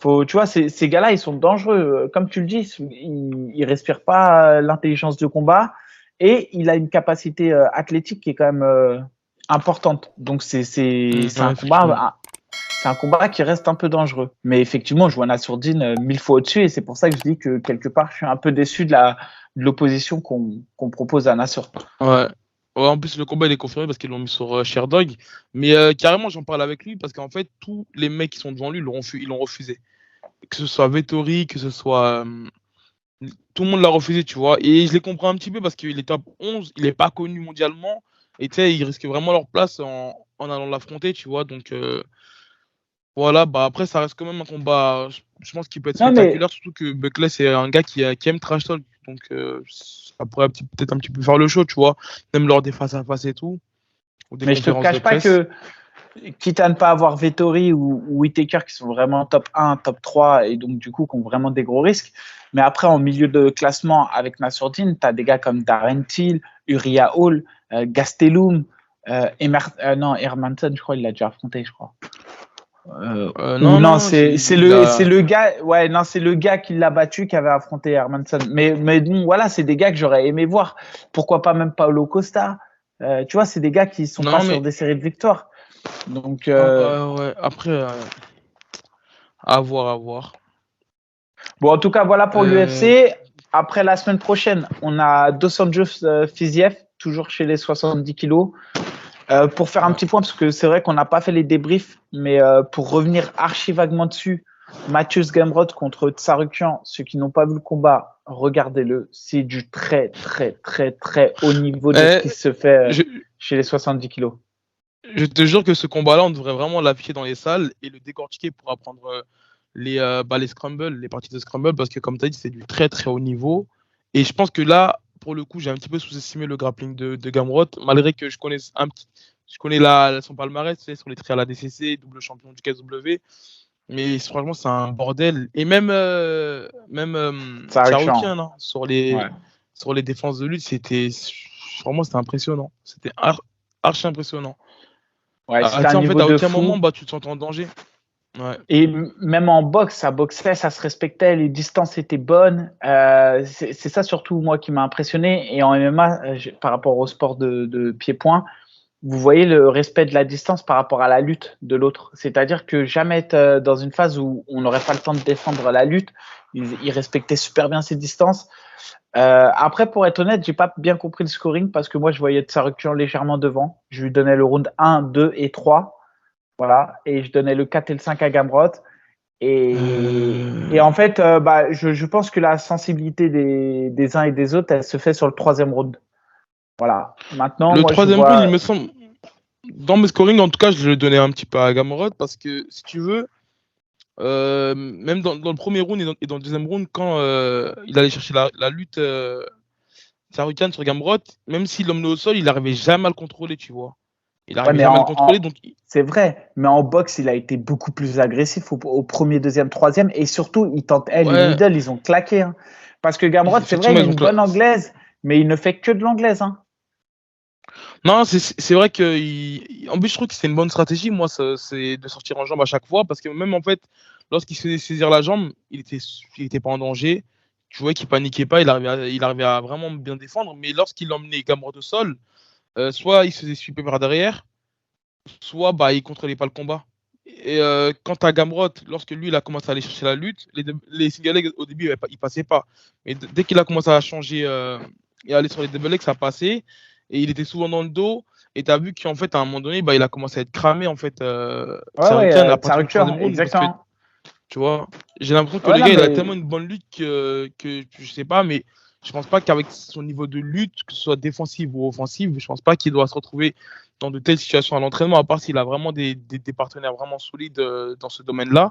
Tu vois, ces gars-là, ils sont dangereux. Comme tu le dis, ils respirent pas l'intelligence de combat. Et il a une capacité athlétique qui est quand même importante. Donc c'est un combat qui reste un peu dangereux. Mais effectivement, je vois Nassourdine 1000 fois au-dessus, et c'est pour ça que je dis que quelque part, je suis un peu déçu de l'opposition qu'on propose à Nassour. Ouais, en plus, le combat il est confirmé parce qu'ils l'ont mis sur Sherdog. Mais carrément, j'en parle avec lui parce qu'en fait, tous les mecs qui sont devant lui ils l'ont refusé. Que ce soit Vettori, que ce soit. Tout le monde l'a refusé, tu vois. Et je les comprends un petit peu parce qu'il est top 11, il n'est pas connu mondialement. Et tu sais, ils risquent vraiment leur place en allant l'affronter, tu vois. Donc voilà, bah après, ça reste quand même un combat, je pense qu'il peut être spectaculaire, surtout que Buckley, c'est un gars qui aime trash talk. Donc ça pourrait peut-être un petit peu faire le show, tu vois. Même lors des face-à-face et tout. Mais je te cache pas que, quitte à ne pas avoir Vettori ou Whittaker qui sont vraiment top 1, top 3, et donc du coup qui ont vraiment des gros risques, mais après en milieu de classement avec Nassourdine, tu as des gars comme Darren Till, Uriah Hall, Gastelum, Hermanson, je crois il l'a déjà affronté, je crois. C'est le gars, c'est le gars qui l'a battu, qui avait affronté Hermanson. Mais bon, voilà, c'est des gars que j'aurais aimé voir. Pourquoi pas même Paulo Costa? Tu vois, c'est des gars qui sont sur des séries de victoires. Donc, après, à voir. Bon, en tout cas, voilà pour l'UFC. Après, la semaine prochaine, on a Dos Anjos Fiziev, toujours chez les 70 kilos. Pour faire un petit point, parce que c'est vrai qu'on n'a pas fait les débriefs, mais pour revenir archi vaguement dessus, Mathieu Gamrot contre Tsarukyan, ceux qui n'ont pas vu le combat, regardez-le. C'est du très, très, très, très haut niveau de ce qui se fait chez les 70 kilos. Je te jure que ce combat-là, on devrait vraiment l'afficher dans les salles et le décortiquer pour apprendre les scrambles, les parties de scramble, parce que comme tu as dit, c'est du très très haut niveau. Et je pense que là, pour le coup, j'ai un petit peu sous-estimé le grappling de Gamrot, malgré que je connais son palmarès, tu sais, sur les trials ADCC, double champion du KSW. Mais franchement, c'est un bordel. Et même Tsarukyan, hein, sur les défenses de lutte, c'était impressionnant. C'était archi impressionnant. Ouais, c'était un niveau à de aucun fou. moment, tu te sens en danger. Ouais. Et même en boxe, ça boxait, ça se respectait, les distances étaient bonnes. C'est ça surtout, moi, qui m'a impressionné. Et en MMA, par rapport au sport de pied-point, vous voyez le respect de la distance par rapport à la lutte de l'autre. C'est-à-dire que jamais être dans une phase où on n'aurait pas le temps de défendre la lutte. Il respectait super bien ses distances. Après, pour être honnête, j'ai pas bien compris le scoring parce que moi, je voyais Tsarukyan légèrement devant. Je lui donnais le round 1, 2 et 3. Voilà. Et je donnais le 4 et le 5 à Gamrot. Et en fait, je pense que la sensibilité des uns et des autres, elle se fait sur le troisième round. Voilà. Maintenant, Le moi, je troisième round, il vois. me semble, dans mes scoring, en tout cas, je le donnais un petit peu à Gamrot parce que, si tu veux, même dans le premier round et dans le deuxième round, quand il allait chercher la lutte Tsarukyan sur Gamrot, même s'il l'emmenait au sol, il n'arrivait jamais à le contrôler, tu vois. Il Ouais, n'arrivait mais jamais à le contrôler, donc c'est vrai. Mais en boxe, il a été beaucoup plus agressif au premier, deuxième, troisième. Et surtout, il tente. Les ouais, middle, ils ont claqué. Hein. Parce que Gamrot, c'est vrai, effectivement, il a une bonne anglaise, mais il ne fait que de l'anglaise. Hein. Non, c'est vrai que en plus je trouve que c'est une bonne stratégie, moi, c'est de sortir en jambe à chaque fois parce que même en fait, lorsqu'il se faisait saisir la jambe, il était pas en danger. Tu vois qu'il paniquait pas, il arrivait à vraiment bien défendre. Mais lorsqu'il emmenait Gamrot au sol, soit il se faisait sweeper par derrière, soit bah il contrôlait pas le combat. Et quant à Gamrot, lorsque lui il a commencé à aller chercher la lutte, les single legs au début il passait pas. Mais dès qu'il a commencé à changer et à aller sur les double legs, ça passait. Et il était souvent dans le dos. Et tu as vu qu'en fait, à un moment donné, bah, il a commencé à être cramé, en fait, Tsarukyan à partir du Tsarukyan, troisième round. Parce que, exactement. tu vois, j'ai l'impression que Ouais, le non, gars, il a mais tellement une bonne lutte que je sais pas, mais je pense pas qu'avec son niveau de lutte, que ce soit défensive ou offensive, je pense pas qu'il doit se retrouver dans de telles situations à l'entraînement, à part s'il a vraiment des partenaires vraiment solides dans ce domaine-là.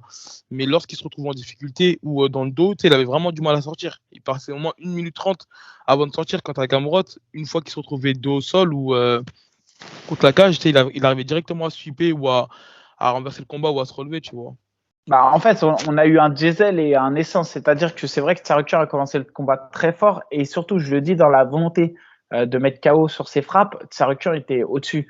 Mais lorsqu'il se retrouve en difficulté ou dans le dos, tu sais, il avait vraiment du mal à sortir. Il passait au moins 1 minute 30 avant de sortir. Quant à Gamrot, une fois qu'il se retrouvait dos au sol ou contre la cage, tu sais, il arrivait directement à sweeper ou à renverser le combat ou à se relever, tu vois. en fait, on a eu un diesel et un essence. C'est-à-dire que c'est vrai que Tsarukyan a commencé le combat très fort. Et surtout, je le dis, dans la volonté de mettre KO sur ses frappes, Tsarukyan était au-dessus.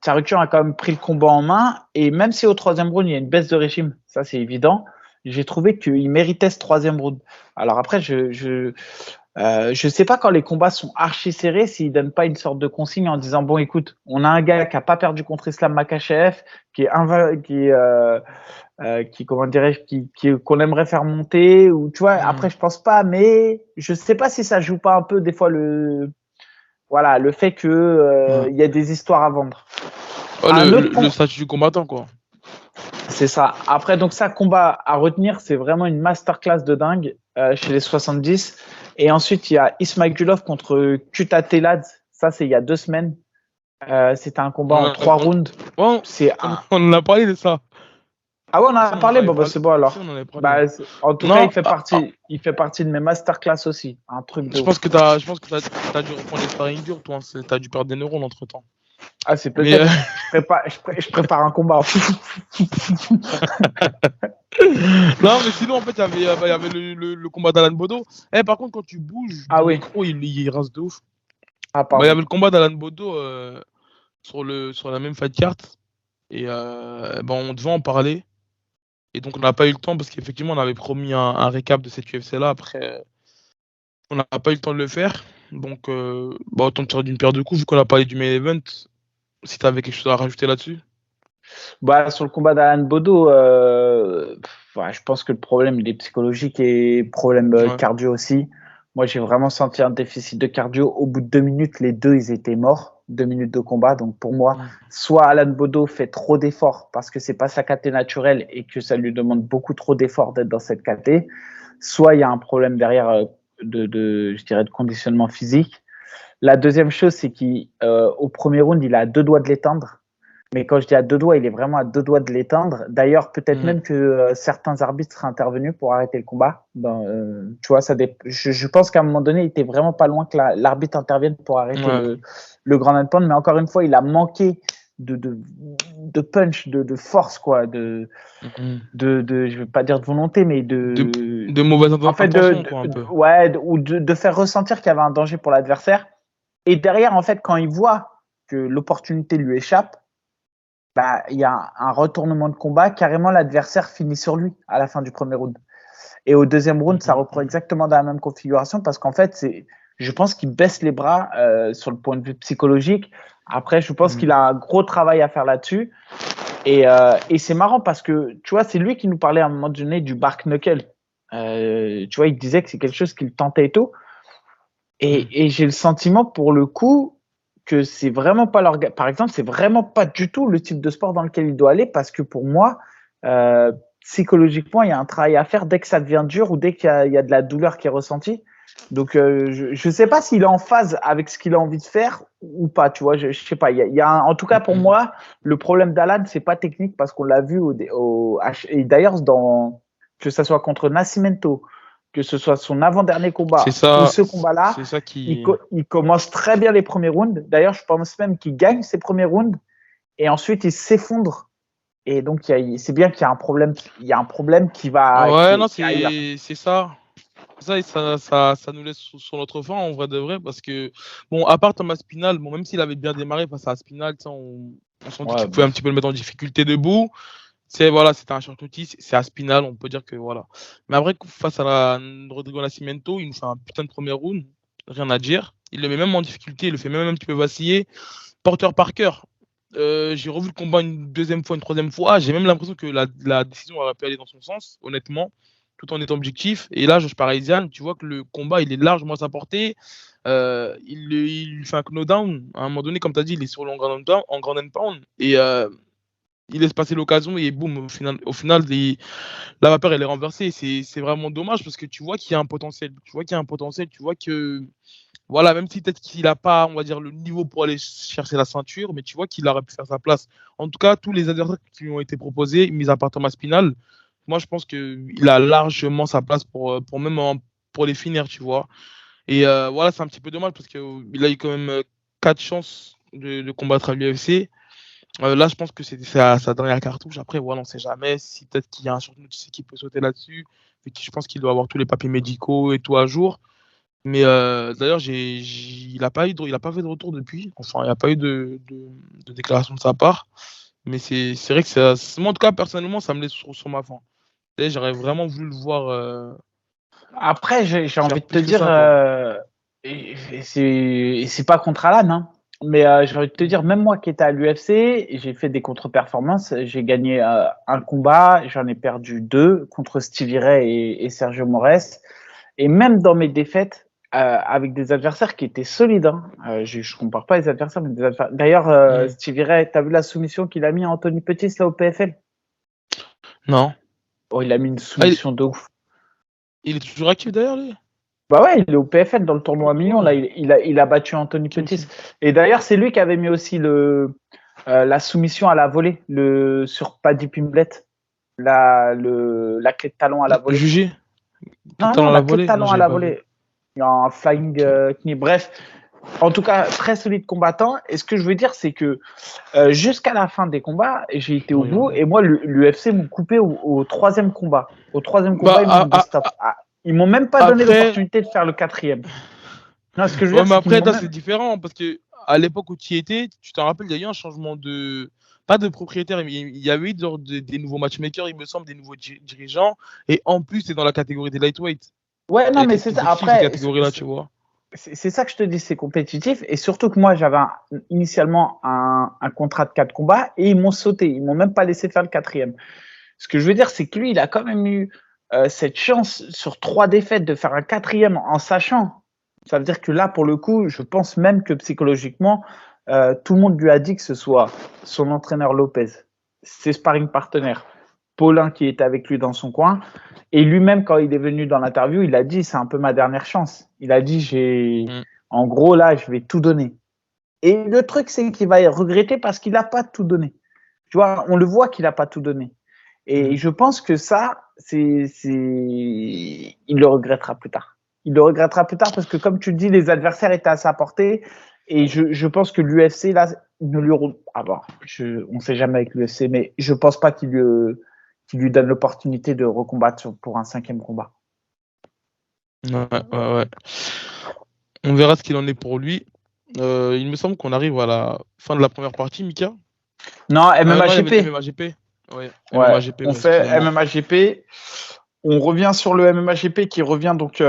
Tsarukyan a quand même pris le combat en main. Et même si au troisième round, il y a une baisse de régime, ça c'est évident, j'ai trouvé qu'il méritait ce troisième round. Alors après, je sais pas quand les combats sont archi serrés s'ils donnent pas une sorte de consigne en disant bon écoute on a un gars qui a pas perdu contre Islam Makhachev qui comment dirais-je qu'on aimerait faire monter ou tu vois après je pense pas mais je sais pas si ça joue pas un peu des fois le fait que il y a des histoires à vendre. Ouais, le statut du combattant, quoi. C'est ça. Après, donc ça, combat à retenir, c'est vraiment une masterclass de dingue chez les 70. Et ensuite, il y a Ismagulov contre Kuta Telad. Ça, c'est il y a 2 semaines. C'était un combat en 3 rounds. C'est on en a parlé de ça. Ah ouais, on en Si, a parlé. Bon, bah, c'est bon alors. Si, on en avait parlé. En tout cas, Non, il fait partie de mes masterclass aussi. Un truc de je ouf. pense que t'as dû reprendre les sparring durs, toi. T'as dû perdre des neurones entre temps. Ah, c'est Mais, peut-être. Je prépare un combat. non, mais sinon, en fait, il y avait le combat d'Alan Bodo. Par contre, quand tu bouges, Ah ton oui. micro, il rase de ouf. Ah, Il y pardon. avait le combat d'Alan Bodo sur la même fight card. Et on devait en parler. Et donc, on n'a pas eu le temps parce qu'effectivement, on avait promis un récap de cette UFC-là. Après, on n'a pas eu le temps de le faire. Donc, autant tirer d'une pierre deux coups vu qu'on a parlé du main event. Si tu avais quelque chose à rajouter là-dessus. Sur le combat d'Alan Bodo, je pense que le problème il est psychologique et problème cardio aussi. Moi, j'ai vraiment senti un déficit de cardio. Au bout de 2 minutes, les deux, ils étaient morts. 2 minutes de combat. Donc, pour moi, soit Alan Bodo fait trop d'efforts parce que c'est pas sa caté naturelle et que ça lui demande beaucoup trop d'efforts d'être dans cette caté, soit il y a un problème derrière je dirais, de conditionnement physique. La deuxième chose, c'est qu'au premier round, il a à 2 doigts de l'éteindre. Mais quand je dis à 2 doigts, il est vraiment à 2 doigts de l'éteindre. D'ailleurs, peut-être même que certains arbitres seraient intervenus pour arrêter le combat. Tu vois, je pense qu'à un moment donné, il était vraiment pas loin que l'arbitre intervienne pour arrêter le grand end pound. Mais encore une fois, il a manqué de punch, de force, quoi. Je vais pas dire de volonté, mais de mauvaises intentions, quoi, un peu. ou de faire ressentir qu'il y avait un danger pour l'adversaire. Et derrière, en fait, quand il voit que l'opportunité lui échappe, il y a un retournement de combat. Carrément, l'adversaire finit sur lui à la fin du premier round. Et au deuxième round, ça reprend exactement dans la même configuration parce qu'en fait, je pense qu'il baisse les bras sur le point de vue psychologique Après, je pense qu'il a un gros travail à faire là-dessus. Et c'est marrant parce que, tu vois, c'est lui qui nous parlait à un moment donné du bark knuckle. Tu vois, il disait que c'est quelque chose qu'il tentait et tout. Et j'ai le sentiment, pour le coup, que c'est vraiment pas par exemple, c'est vraiment pas du tout le type de sport dans lequel il doit aller parce que pour moi, psychologiquement, il y a un travail à faire dès que ça devient dur ou dès qu'il y a de la douleur qui est ressentie. Donc, je sais pas s'il est en phase avec ce qu'il a envie de faire ou pas, tu vois, je sais pas. En tout cas, pour moi, le problème d'Alan, c'est pas technique parce qu'on l'a vu et d'ailleurs, que ça soit contre Nascimento, que ce soit son avant-dernier combat ou ce combat-là, c'est ça qui... il commence très bien les premiers rounds. D'ailleurs, je pense même qu'il gagne ses premiers rounds et ensuite il s'effondre. Et donc, c'est bien qu'il y a un problème, qui va. Ouais, non, c'est ça. Ça nous laisse sur notre fin, en vrai de vrai, parce que, bon, à part Thomas Spinal, bon, même s'il avait bien démarré face à Spinal, on sentit qu'il pouvait un petit peu le mettre en difficulté debout. Voilà, c'était un short notice, c'est Aspinal, on peut dire que voilà. Mais après, face à Rodrigo Nascimento, il nous fait un putain de premier round, rien à dire. Il le met même en difficulté, il le fait même un petit peu vaciller. Porter par cœur. J'ai revu le combat une deuxième fois, une troisième fois. J'ai même l'impression que la décision aurait pu aller dans son sens, honnêtement, tout en étant objectif. Et là, Josh Parisian, tu vois que le combat, il est largement à sa portée. Il lui fait un knockdown. À un moment donné, comme tu as dit, il est sur le en ground and pound. Et il laisse passer l'occasion et boum, au final la vapeur, elle est renversée. C'est vraiment dommage parce que tu vois qu'il y a un potentiel. Tu vois que voilà, même si peut-être qu'il n'a pas, on va dire, le niveau pour aller chercher la ceinture, mais tu vois qu'il aurait pu faire sa place. En tout cas, tous les adversaires qui lui ont été proposés, mis à part Thomas Spinal, moi, je pense qu'il a largement sa place pour les finir, tu vois. Et voilà, c'est un petit peu dommage parce qu'il a eu quand même 4 chances de combattre à l'UFC. Là, je pense que c'est sa dernière cartouche. Après, voilà, on ne sait jamais si peut-être qu'il y a un short notice qui peut sauter là-dessus. Je pense qu'il doit avoir tous les papiers médicaux et tout à jour. Mais d'ailleurs, il n'a pas fait de retour depuis. Enfin, il n'y a pas eu de déclaration de sa part. Mais c'est vrai que moi, en tout cas, personnellement, ça me laisse sur ma faim. J'aurais vraiment voulu le voir. Après, j'ai envie de te plus que dire, ça, et c'est pas contre Alan, hein, mais j'ai envie de te dire, même moi qui étais à l'UFC, j'ai fait des contre-performances. J'ai gagné un combat, j'en ai perdu 2 contre Stevie Ray et Sergio Mores. Et même dans mes défaites, avec des adversaires qui étaient solides, hein, je compare pas les adversaires, mais des adversaires. D'ailleurs, Stevie Ray, t'as vu la soumission qu'il a mis à Anthony Pettis là au PFL? Non. Oh, il a mis une soumission de ouf. Il est toujours actif d'ailleurs, lui? Bah ouais, il est au PFL dans le tournoi à millions. Là, il a battu Anthony Pettis. Et d'ailleurs, c'est lui qui avait mis aussi la soumission à la volée sur Paddy Pimblett, la clé de talon à la volée. Jugé? Non, la clé de talon à la volée. Il y a un flying knee. Bref, en tout cas, très solide combattant. Et ce que je veux dire, c'est que jusqu'à la fin des combats, j'ai été au bout. Et moi, l'UFC m'ont coupé au troisième combat. Au troisième combat, ils m'ont dit stop. Ils m'ont même pas donné l'opportunité de faire le 4e. Non, ce que je veux dire, mais après, c'est différent parce que à l'époque où tu y étais, tu t'en rappelles, il y a eu un changement pas de propriétaire, mais il y avait eu des nouveaux matchmakers, il me semble, des nouveaux dirigeants. Et en plus, c'est dans la catégorie des lightweight. Ouais, non, mais c'est ça. Après, tu vois. C'est ça que je te dis, c'est compétitif. Et surtout que moi, j'avais initialement un contrat de 4 combats et ils m'ont sauté. Ils m'ont même pas laissé faire le 4e. Ce que je veux dire, c'est que lui, il a quand même eu cette chance sur 3 défaites de faire un 4e en sachant. Ça veut dire que là, pour le coup, je pense même que psychologiquement, tout le monde lui a dit que ce soit son entraîneur Lopez, ses sparring partenaires, Paulin qui était avec lui dans son coin. Et lui-même, quand il est venu dans l'interview, il a dit c'est un peu ma dernière chance. Il a dit en gros, là, je vais tout donner. Et le truc, c'est qu'il va regretter parce qu'il n'a pas tout donné. Tu vois, on le voit qu'il n'a pas tout donné. Et je pense que ça, il le regrettera plus tard. Il le regrettera plus tard parce que, comme tu le dis, les adversaires étaient à sa portée. Et je pense que l'UFC, là, ne lui. On ne sait jamais avec l'UFC, mais je ne pense pas qu'il lui donne l'opportunité de recombattre pour un 5e combat. Ouais. On verra ce qu'il en est pour lui. Il me semble qu'on arrive à la fin de la première partie, Mika. Non, MMA-GP. MMA-GP. Ouais, MMA-GP, on fait MMA-GP. On revient sur le MMA-GP qui revient donc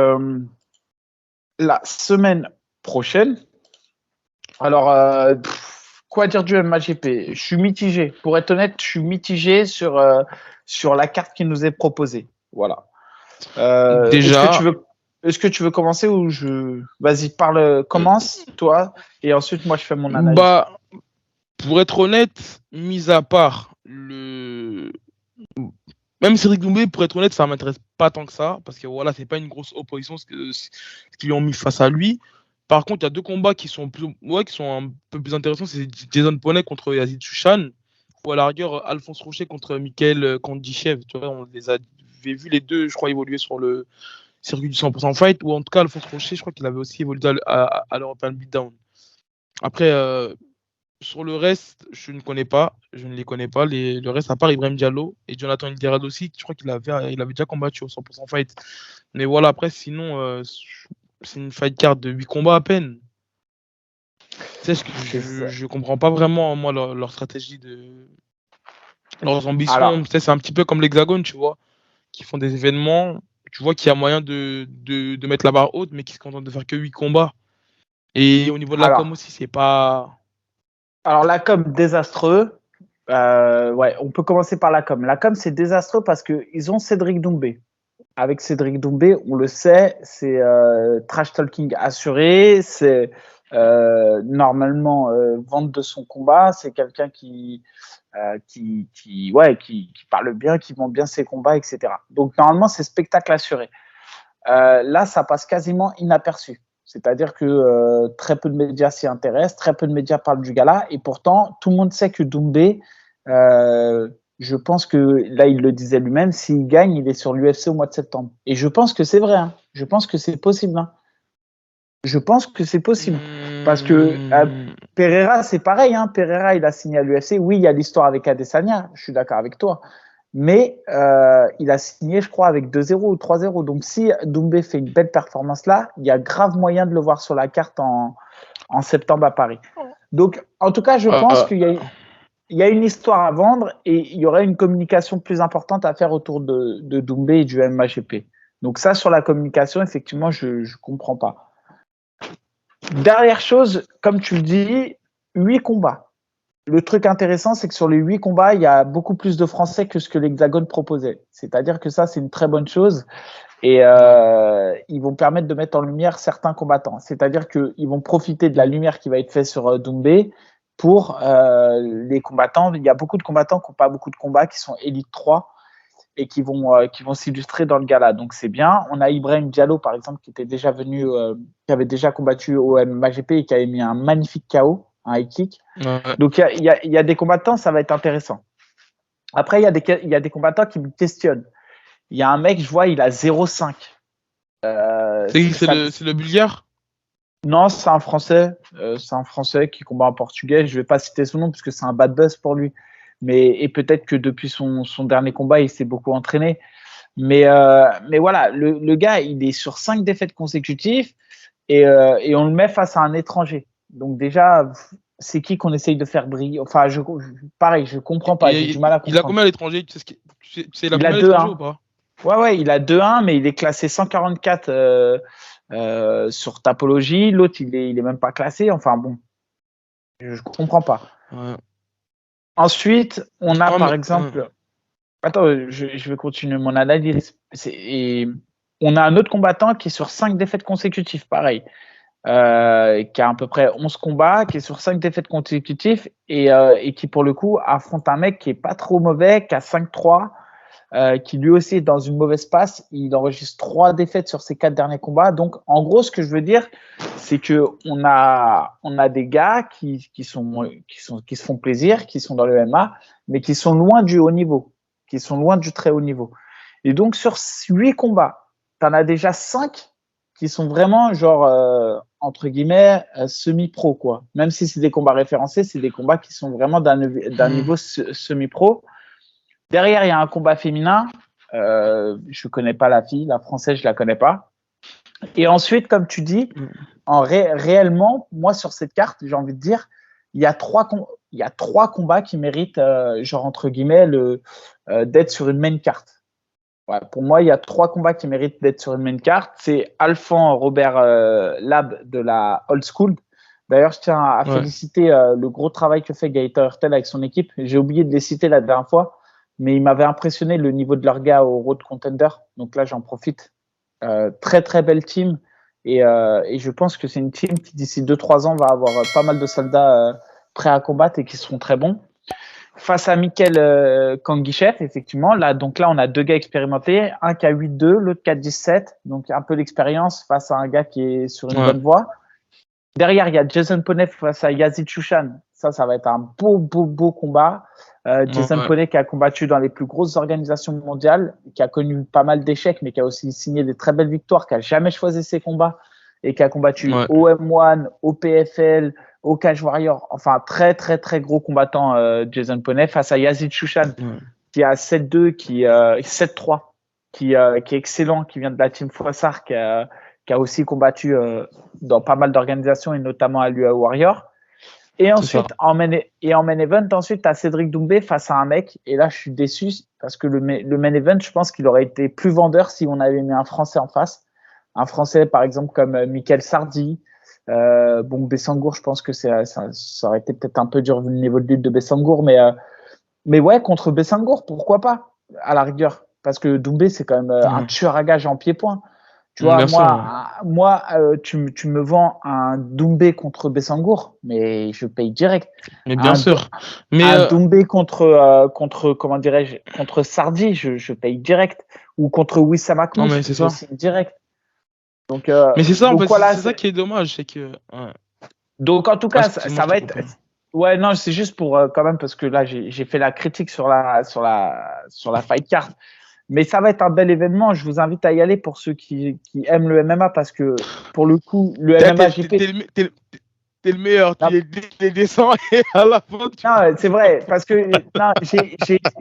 la semaine prochaine. Alors, Quoi dire du MHGP? Je suis mitigé. Pour être honnête, je suis mitigé sur la carte qui nous est proposée. Voilà. Déjà, Est-ce que tu veux commencer ou Vas-y, parle, commence, toi, et ensuite, moi, je fais mon analyse. bah, pour être honnête, mis à part même Cédric Doumbé, pour être honnête, ça m'intéresse pas tant que ça, parce que voilà, c'est pas une grosse opposition ce qu'ils ont mis face à lui. Par contre, il y a deux combats qui sont qui sont un peu plus intéressants, c'est Jason Poney contre Yazid Chouchan, ou à la rigueur Alphonse Rocher contre Mikhail Kandishev. Tu vois, on les avait vus les deux, je crois, évoluer sur le circuit du 100% fight, ou en tout cas Alphonse Rocher, je crois qu'il avait aussi évolué à l'European Beatdown. Après, sur le reste, je ne connais pas, je ne les connais pas. Le reste, à part Ibrahim Diallo et Jonathan Ilderad aussi, je crois il avait déjà combattu au 100% fight. Mais voilà, après, sinon, c'est une fight card de 8 combats à peine. Tu sais, je comprends pas vraiment, moi, leur stratégie, leurs ambitions. Alors, Tu sais, c'est un petit peu comme l'Hexagone, tu vois, qui font des événements. Tu vois qu'il y a moyen de mettre la barre haute, mais qui se contentent de faire que 8 combats. Et au niveau de la com aussi, c'est pas. Alors, la com, désastreux. Ouais, on peut commencer par la com. La com, c'est désastreux parce qu'ils ont Cédric Doumbé. Avec Cédric Doumbé, on le sait, c'est trash talking assuré, c'est normalement vente de son combat, c'est quelqu'un qui parle bien, qui vend bien ses combats, etc. Donc normalement, c'est spectacle assuré. Là, ça passe quasiment inaperçu. C'est-à-dire que très peu de médias s'y intéressent, très peu de médias parlent du gala, et pourtant, tout le monde sait que Doumbé, je pense que, là, il le disait lui-même, s'il gagne, il est sur l'UFC au mois de septembre. Et je pense que c'est vrai, hein. Je pense que c'est possible. Hein. Je pense que c'est possible. Parce que Pereira, c'est pareil. Hein. Pereira, il a signé à l'UFC. Oui, il y a l'histoire avec Adesanya, je suis d'accord avec toi. Mais il a signé, je crois, avec 2-0 ou 3-0. Donc, si Doumbé fait une belle performance là, il y a grave moyen de le voir sur la carte en septembre à Paris. Donc, en tout cas, je pense qu'il y a une histoire à vendre et il y aurait une communication plus importante à faire autour de Doumbé et du MHGP. Donc, ça, sur la communication, effectivement, je ne comprends pas. Dernière chose, comme tu le dis, 8 combats. Le truc intéressant, c'est que sur les 8 combats, il y a beaucoup plus de Français que ce que l'Hexagone proposait. C'est-à-dire que ça, c'est une très bonne chose. Et ils vont permettre de mettre en lumière certains combattants. C'est-à-dire qu'ils vont profiter de la lumière qui va être faite sur Doumbé pour les combattants. Il y a beaucoup de combattants qui n'ont pas beaucoup de combats, qui sont Elite 3 et qui vont s'illustrer dans le gala. Donc c'est bien. On a Ibrahim Diallo, par exemple, qui était déjà venu, qui avait déjà combattu au MHGP et qui avait mis un magnifique KO, un high kick. Ouais. Donc il y a des combattants, ça va être intéressant. Après, il y a des combattants qui me questionnent. Il y a un mec, je vois, il a 0,5. C'est le Bulgare? Non, c'est un Français. C'est un Français qui combat en portugais. Je ne vais pas citer son nom parce que c'est un bad buzz pour lui. Et peut-être que depuis son dernier combat, il s'est beaucoup entraîné. Mais voilà, le gars, il est sur 5 défaites consécutives et on le met face à un étranger. Donc déjà, c'est qui qu'on essaye de faire briller? Enfin, pareil, je comprends pas. J'ai du mal à comprendre. Il a combien à l'étranger? Tu sais, il a combien à l'étranger ou pas? Ouais, il a 2-1, mais il est classé 144 sur Tapologie. L'autre, il est même pas classé. Enfin bon, je comprends pas. Ouais. Ensuite, on a par exemple. Attends, je vais continuer mon analyse. On a un autre combattant qui est sur 5 défaites consécutives, pareil. Qui a à peu près 11 combats, qui est sur 5 défaites consécutives et qui, pour le coup, affronte un mec qui est pas trop mauvais, qui a 5-3, qui lui aussi est dans une mauvaise passe. Il enregistre 3 défaites sur ses 4 derniers combats. Donc, en gros, ce que je veux dire, c'est qu'on a des gars qui se font plaisir, qui sont dans le MMA, mais qui sont loin du haut niveau, qui sont loin du très haut niveau. Et donc, sur 8 combats, tu en as déjà 5 qui sont vraiment genre entre guillemets semi-pro quoi. Même si c'est des combats référencés, c'est des combats qui sont vraiment d'un niveau semi-pro. Derrière, il y a un combat féminin. Je connais pas la fille, la française, je la connais pas. Et ensuite, comme tu dis, réellement, moi sur cette carte, j'ai envie de dire, il y a trois combats qui méritent genre entre guillemets d'être sur une main carte. Ouais, pour moi, il y a 3 combats qui méritent d'être sur une main carte. C'est Alphand Robert Lab de la Old School. D'ailleurs, je tiens à Ouais. féliciter le gros travail que fait Gaëtan Hurtel avec son équipe. J'ai oublié de les citer la dernière fois, mais il m'avait impressionné le niveau de leur gars au Road Contender. Donc là, j'en profite. Très, très belle team. Et je pense que c'est une team qui, d'ici 2-3 ans, va avoir pas mal de soldats prêts à combattre et qui seront très bons. Face à Mikel Kanguichev, effectivement. Donc là, on a 2 gars expérimentés. Un qui a 8-2, l'autre qui a 17. Donc un peu d'expérience face à un gars qui est sur une Ouais. bonne voie. Derrière, il y a Jason Poney face à Yazid Chouchan. Ça va être un beau combat. Jason Ouais. Poney qui a combattu dans les plus grosses organisations mondiales, qui a connu pas mal d'échecs, mais qui a aussi signé des très belles victoires, qui a jamais choisi ses combats et qui a combattu Ouais. au M1, au PFL, au Cage Warrior. Enfin, très, très, très gros combattant, Jason Poney face à Yazid Chouchan, Ouais. qui a 7-2, 7-3, qui est excellent, qui vient de la team Froissart, qui a aussi combattu dans pas mal d'organisations et notamment à l'UA Warrior. Et C'est ça. ensuite, en main event, ensuite, tu as Cédric Doumbé face à un mec. Et là, je suis déçu parce que le main event, je pense qu'il aurait été plus vendeur si on avait mis un Français en face. Un Français, par exemple, comme Michael Sardi. Bon, Bessangour, je pense que ça aurait été peut-être un peu dur vu le niveau de lutte de Bessangour. Mais ouais, contre Bessangour, pourquoi pas, à la rigueur. Parce que Doumbé, c'est quand même un Ouais. tueur à gage en pied-point. Tu vois, Bien sûr. Ouais. tu me vends un Doumbé contre Bessangour, mais je paye direct. Mais bien Un, sûr. Mais un Doumbé contre comment dirais-je, contre Sardi, je paye direct. Ou contre Wissam non, mais Akmous, c'est je ça. signe direct. Donc, Mais c'est ça, en fait, voilà. c'est ça qui est dommage, c'est que. Ouais. Donc, en tout Ouais, cas, excuse-moi, ça je t'ai va être. coupé. Ouais, non, c'est juste pour quand même parce que là, j'ai fait la critique sur la fight card. Mais ça va être un bel événement. Je vous invite à y aller pour ceux qui aiment le MMA parce que pour le coup, le MMA JP. T'es le meilleur, Non, tu les descends et à la fin, tu non, c'est continues vrai encore. parce que non,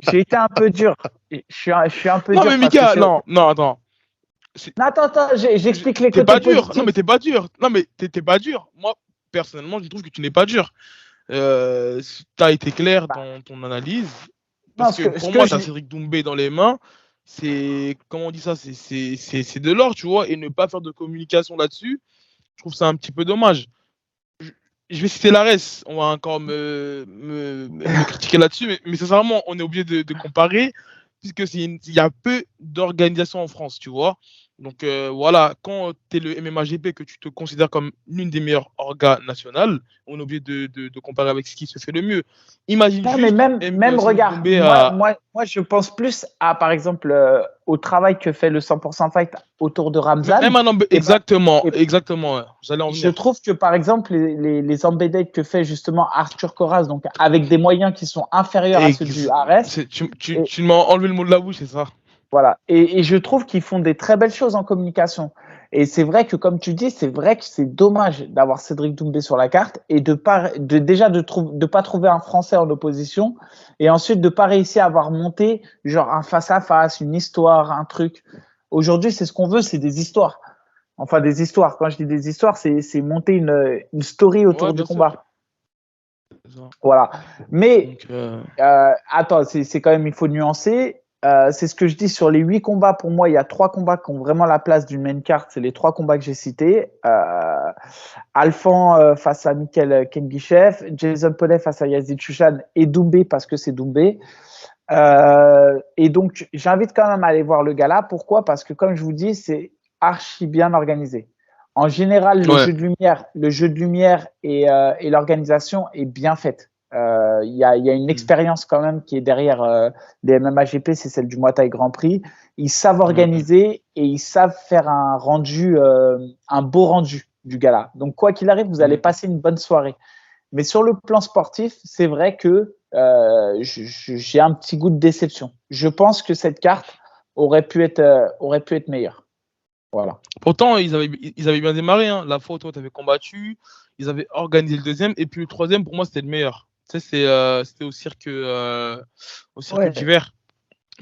j'ai été un peu dur. Je suis un peu Non, dur mais parce que Mika, c'est. non, non, attends. C'est- Non, attends, j'explique les T'es côtés pas dur. Non, mais positifs. t'es pas dur. Non, mais t'es pas dur. Moi, personnellement, je trouve que tu n'es pas dur. T'as été clair Bah, dans ton analyse. non, Parce que ce pour que moi, je t'as dis. Cédric Doumbé dans les mains. C'est, comment on dit ça, c'est de l'or, tu vois. Et ne pas faire de communication là-dessus, je trouve ça un petit peu dommage. je, je vais citer l'ARES, on va encore me critiquer là-dessus, mais sincèrement, on est obligé de comparer, puisque il y a peu d'organisations en France, tu vois. Donc voilà, quand tu es le MMAGP, que tu te considères comme l'une des meilleures orgas nationales, on est obligé de comparer avec ce qui se fait le mieux. Imagine Non, mais juste même Cédric regarde, Doumbé à. moi, je pense plus à, par exemple, au travail que fait le 100% Fight autour de Ramzan. Même un Et ben, exactement, et exactement, ouais. J'allais en je venir. trouve que, par exemple, les embedded que fait justement Arthur Coraz, donc avec des moyens qui sont inférieurs à ceux du Ares, et Tu m'as enlevé le mot de la bouche, c'est ça. voilà. Et je trouve qu'ils font des très belles choses en communication. Et c'est vrai que, comme tu dis, c'est vrai que c'est dommage d'avoir Cédric Doumbé sur la carte et de pas trouver un Français en opposition et ensuite de pas réussir à avoir monté genre un face à face, une histoire, un truc. Aujourd'hui, c'est ce qu'on veut, c'est des histoires. Enfin, des histoires. Quand je dis des histoires, c'est monter une story Ouais, autour du bien sûr. combat. Voilà. Mais Donc, attends, c'est quand même, il faut nuancer. C'est ce que je dis sur les 8 combats. Pour moi, il y a 3 combats qui ont vraiment la place d'une main card. C'est les 3 combats que j'ai cités. Alphan face à Mikel Kengichev, Jason Pollet face à Yazid Chouchan et Doumbé parce que c'est Doumbé. Et donc, j'invite quand même à aller voir le gala. Pourquoi? Parce que, comme je vous dis, c'est archi bien organisé. En général, ouais. le jeu de lumière et l'organisation est bien faite. Il y a une Mm. expérience quand même qui est derrière les MMAGP, c'est celle du Muay Thai Grand Prix. Ils savent Ouais. organiser et ils savent faire un beau rendu du gala. Donc, quoi qu'il arrive, vous allez Mm. passer une bonne soirée. Mais sur le plan sportif, c'est vrai que j'ai un petit goût de déception. Je pense que cette carte aurait pu être meilleure. Voilà. Pourtant, ils avaient bien démarré. Hein. La fois où toi, tu avais combattu, ils avaient organisé le deuxième. Et puis le troisième, pour moi, c'était le meilleur. Tu sais, c'était au cirque Ouais. d'hiver.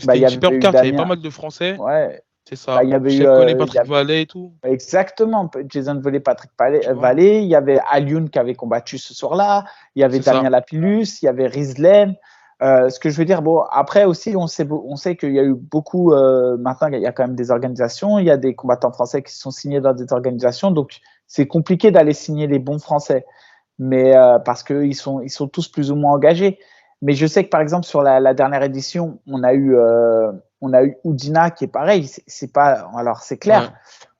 Bah, C'était il y une avait superbe eu carte. Il y avait pas Damien. mal de Français. Ouais. C'est Bah, ça. il y avait eu, Michel Conné, Patrick Vallet et tout. exactement. Jason Volé, Patrick Tu vois. Vallée. Il y avait Alioune qui avait combattu ce soir-là. Il y avait C'est ça. Damien Lapillus. Il y avait Rizlen. Ce que je veux dire, bon, après aussi, on sait qu'il y a eu beaucoup, maintenant, il y a quand même des organisations, il y a des combattants français qui sont signés dans des organisations, donc c'est compliqué d'aller signer les bons Français. mais parce qu'ils sont tous plus ou moins engagés. Mais je sais que par exemple sur la dernière édition, on a eu Udina qui est pareil. C'est pas, alors c'est clair,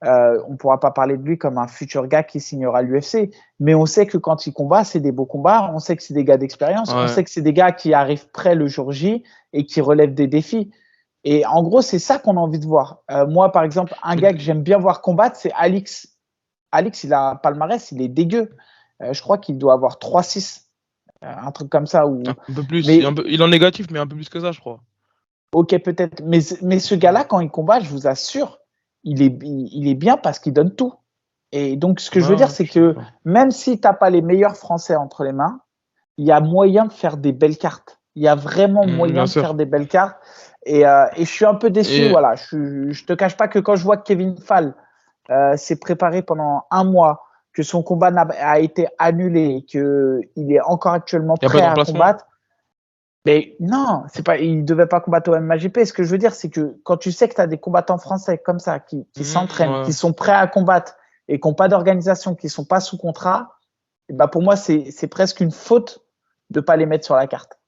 on pourra pas parler de lui comme un futur gars qui signera à l'UFC, mais on sait que quand il combat, c'est des beaux combats. On sait que c'est des gars d'expérience. On sait que c'est des gars qui arrivent prêts le jour J et qui relèvent des défis. Et en gros, c'est ça qu'on a envie de voir. Moi, par exemple, un gars que j'aime bien voir combattre, c'est Alix. Alix, il a un palmarès, il est dégueu. Je crois qu'il doit avoir 3-6. Un truc comme ça. Un peu plus. Il est en négatif, mais un peu plus que ça, je crois. Ok, peut-être. Mais ce gars-là, quand il combat, je vous assure, il est bien parce qu'il donne tout. Et donc, ce que je veux dire, c'est que même si tu n'as pas les meilleurs Français entre les mains, il y a moyen de faire des belles cartes. Il y a vraiment moyen de faire des belles cartes. Et je suis un peu déçu. Voilà. Je te cache pas que quand je vois que Kevin Fall s'est préparé pendant un mois, que son combat a été annulé, qu'il est encore actuellement prêt à combattre. Mais non, il devait pas combattre au MMAGP. Ce que je veux dire, c'est que quand tu sais que tu as des combattants français comme ça, qui s'entraînent, qui sont prêts à combattre et qui n'ont pas d'organisation, qui sont pas sous contrat, et bah pour moi, c'est presque une faute de pas les mettre sur la carte.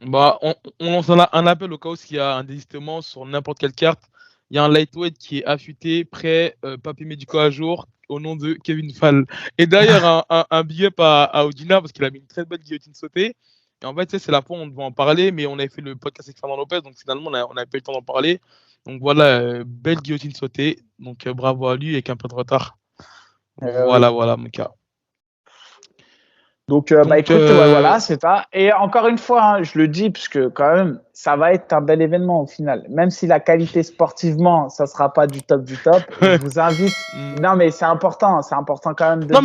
Bah, on lance un appel au cas où s'il y a un désistement sur n'importe quelle carte. Il y a un lightweight qui est affûté, prêt, papier médicaux à jour, au nom de Kevin Fall. Et d'ailleurs, un big up à Udina parce qu'il a mis une très belle guillotine sautée. Et en fait, c'est la fois où on devait en parler, mais on avait fait le podcast avec Fernand Lopez, donc finalement, on n'avait pas eu le temps d'en parler. Donc voilà, belle guillotine sautée. Donc bravo à lui avec un peu de retard. Voilà, mon cas. Donc, écoute, voilà, c'est ça. Et encore une fois, hein, je le dis, parce que quand même, ça va être un bel événement au final. Même si la qualité sportivement, ça sera pas du top du top, je vous invite. Non, mais c'est important quand même de dire.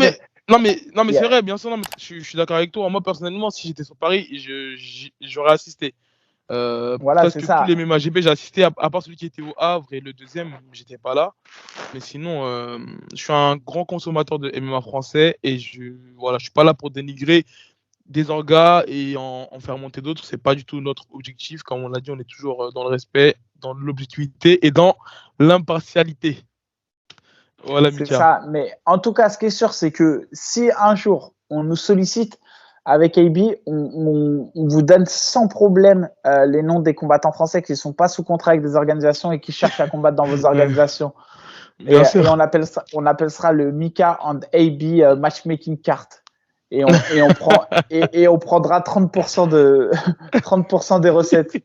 Non, mais c'est vrai, bien sûr, je suis d'accord avec toi. Moi, personnellement, si j'étais sur Paris, j'aurais assisté. Voilà, presque tous les MMAGP, j'ai assisté, à part celui qui était au Havre et le deuxième, j'étais pas là. Mais sinon, je suis un grand consommateur de MMA français et je suis pas là pour dénigrer des orgas et en faire monter d'autres. C'est pas du tout notre objectif. Comme on l'a dit, on est toujours dans le respect, dans l'objectivité et dans l'impartialité. Voilà, c'est ça. Mais en tout cas, ce qui est sûr, c'est que si un jour on nous sollicite avec AB, on vous donne sans problème les noms des combattants français qui ne sont pas sous contrat avec des organisations et qui cherchent à combattre dans vos organisations. Et on appellera le Mika and AB matchmaking card. Et on prendra 30% des recettes.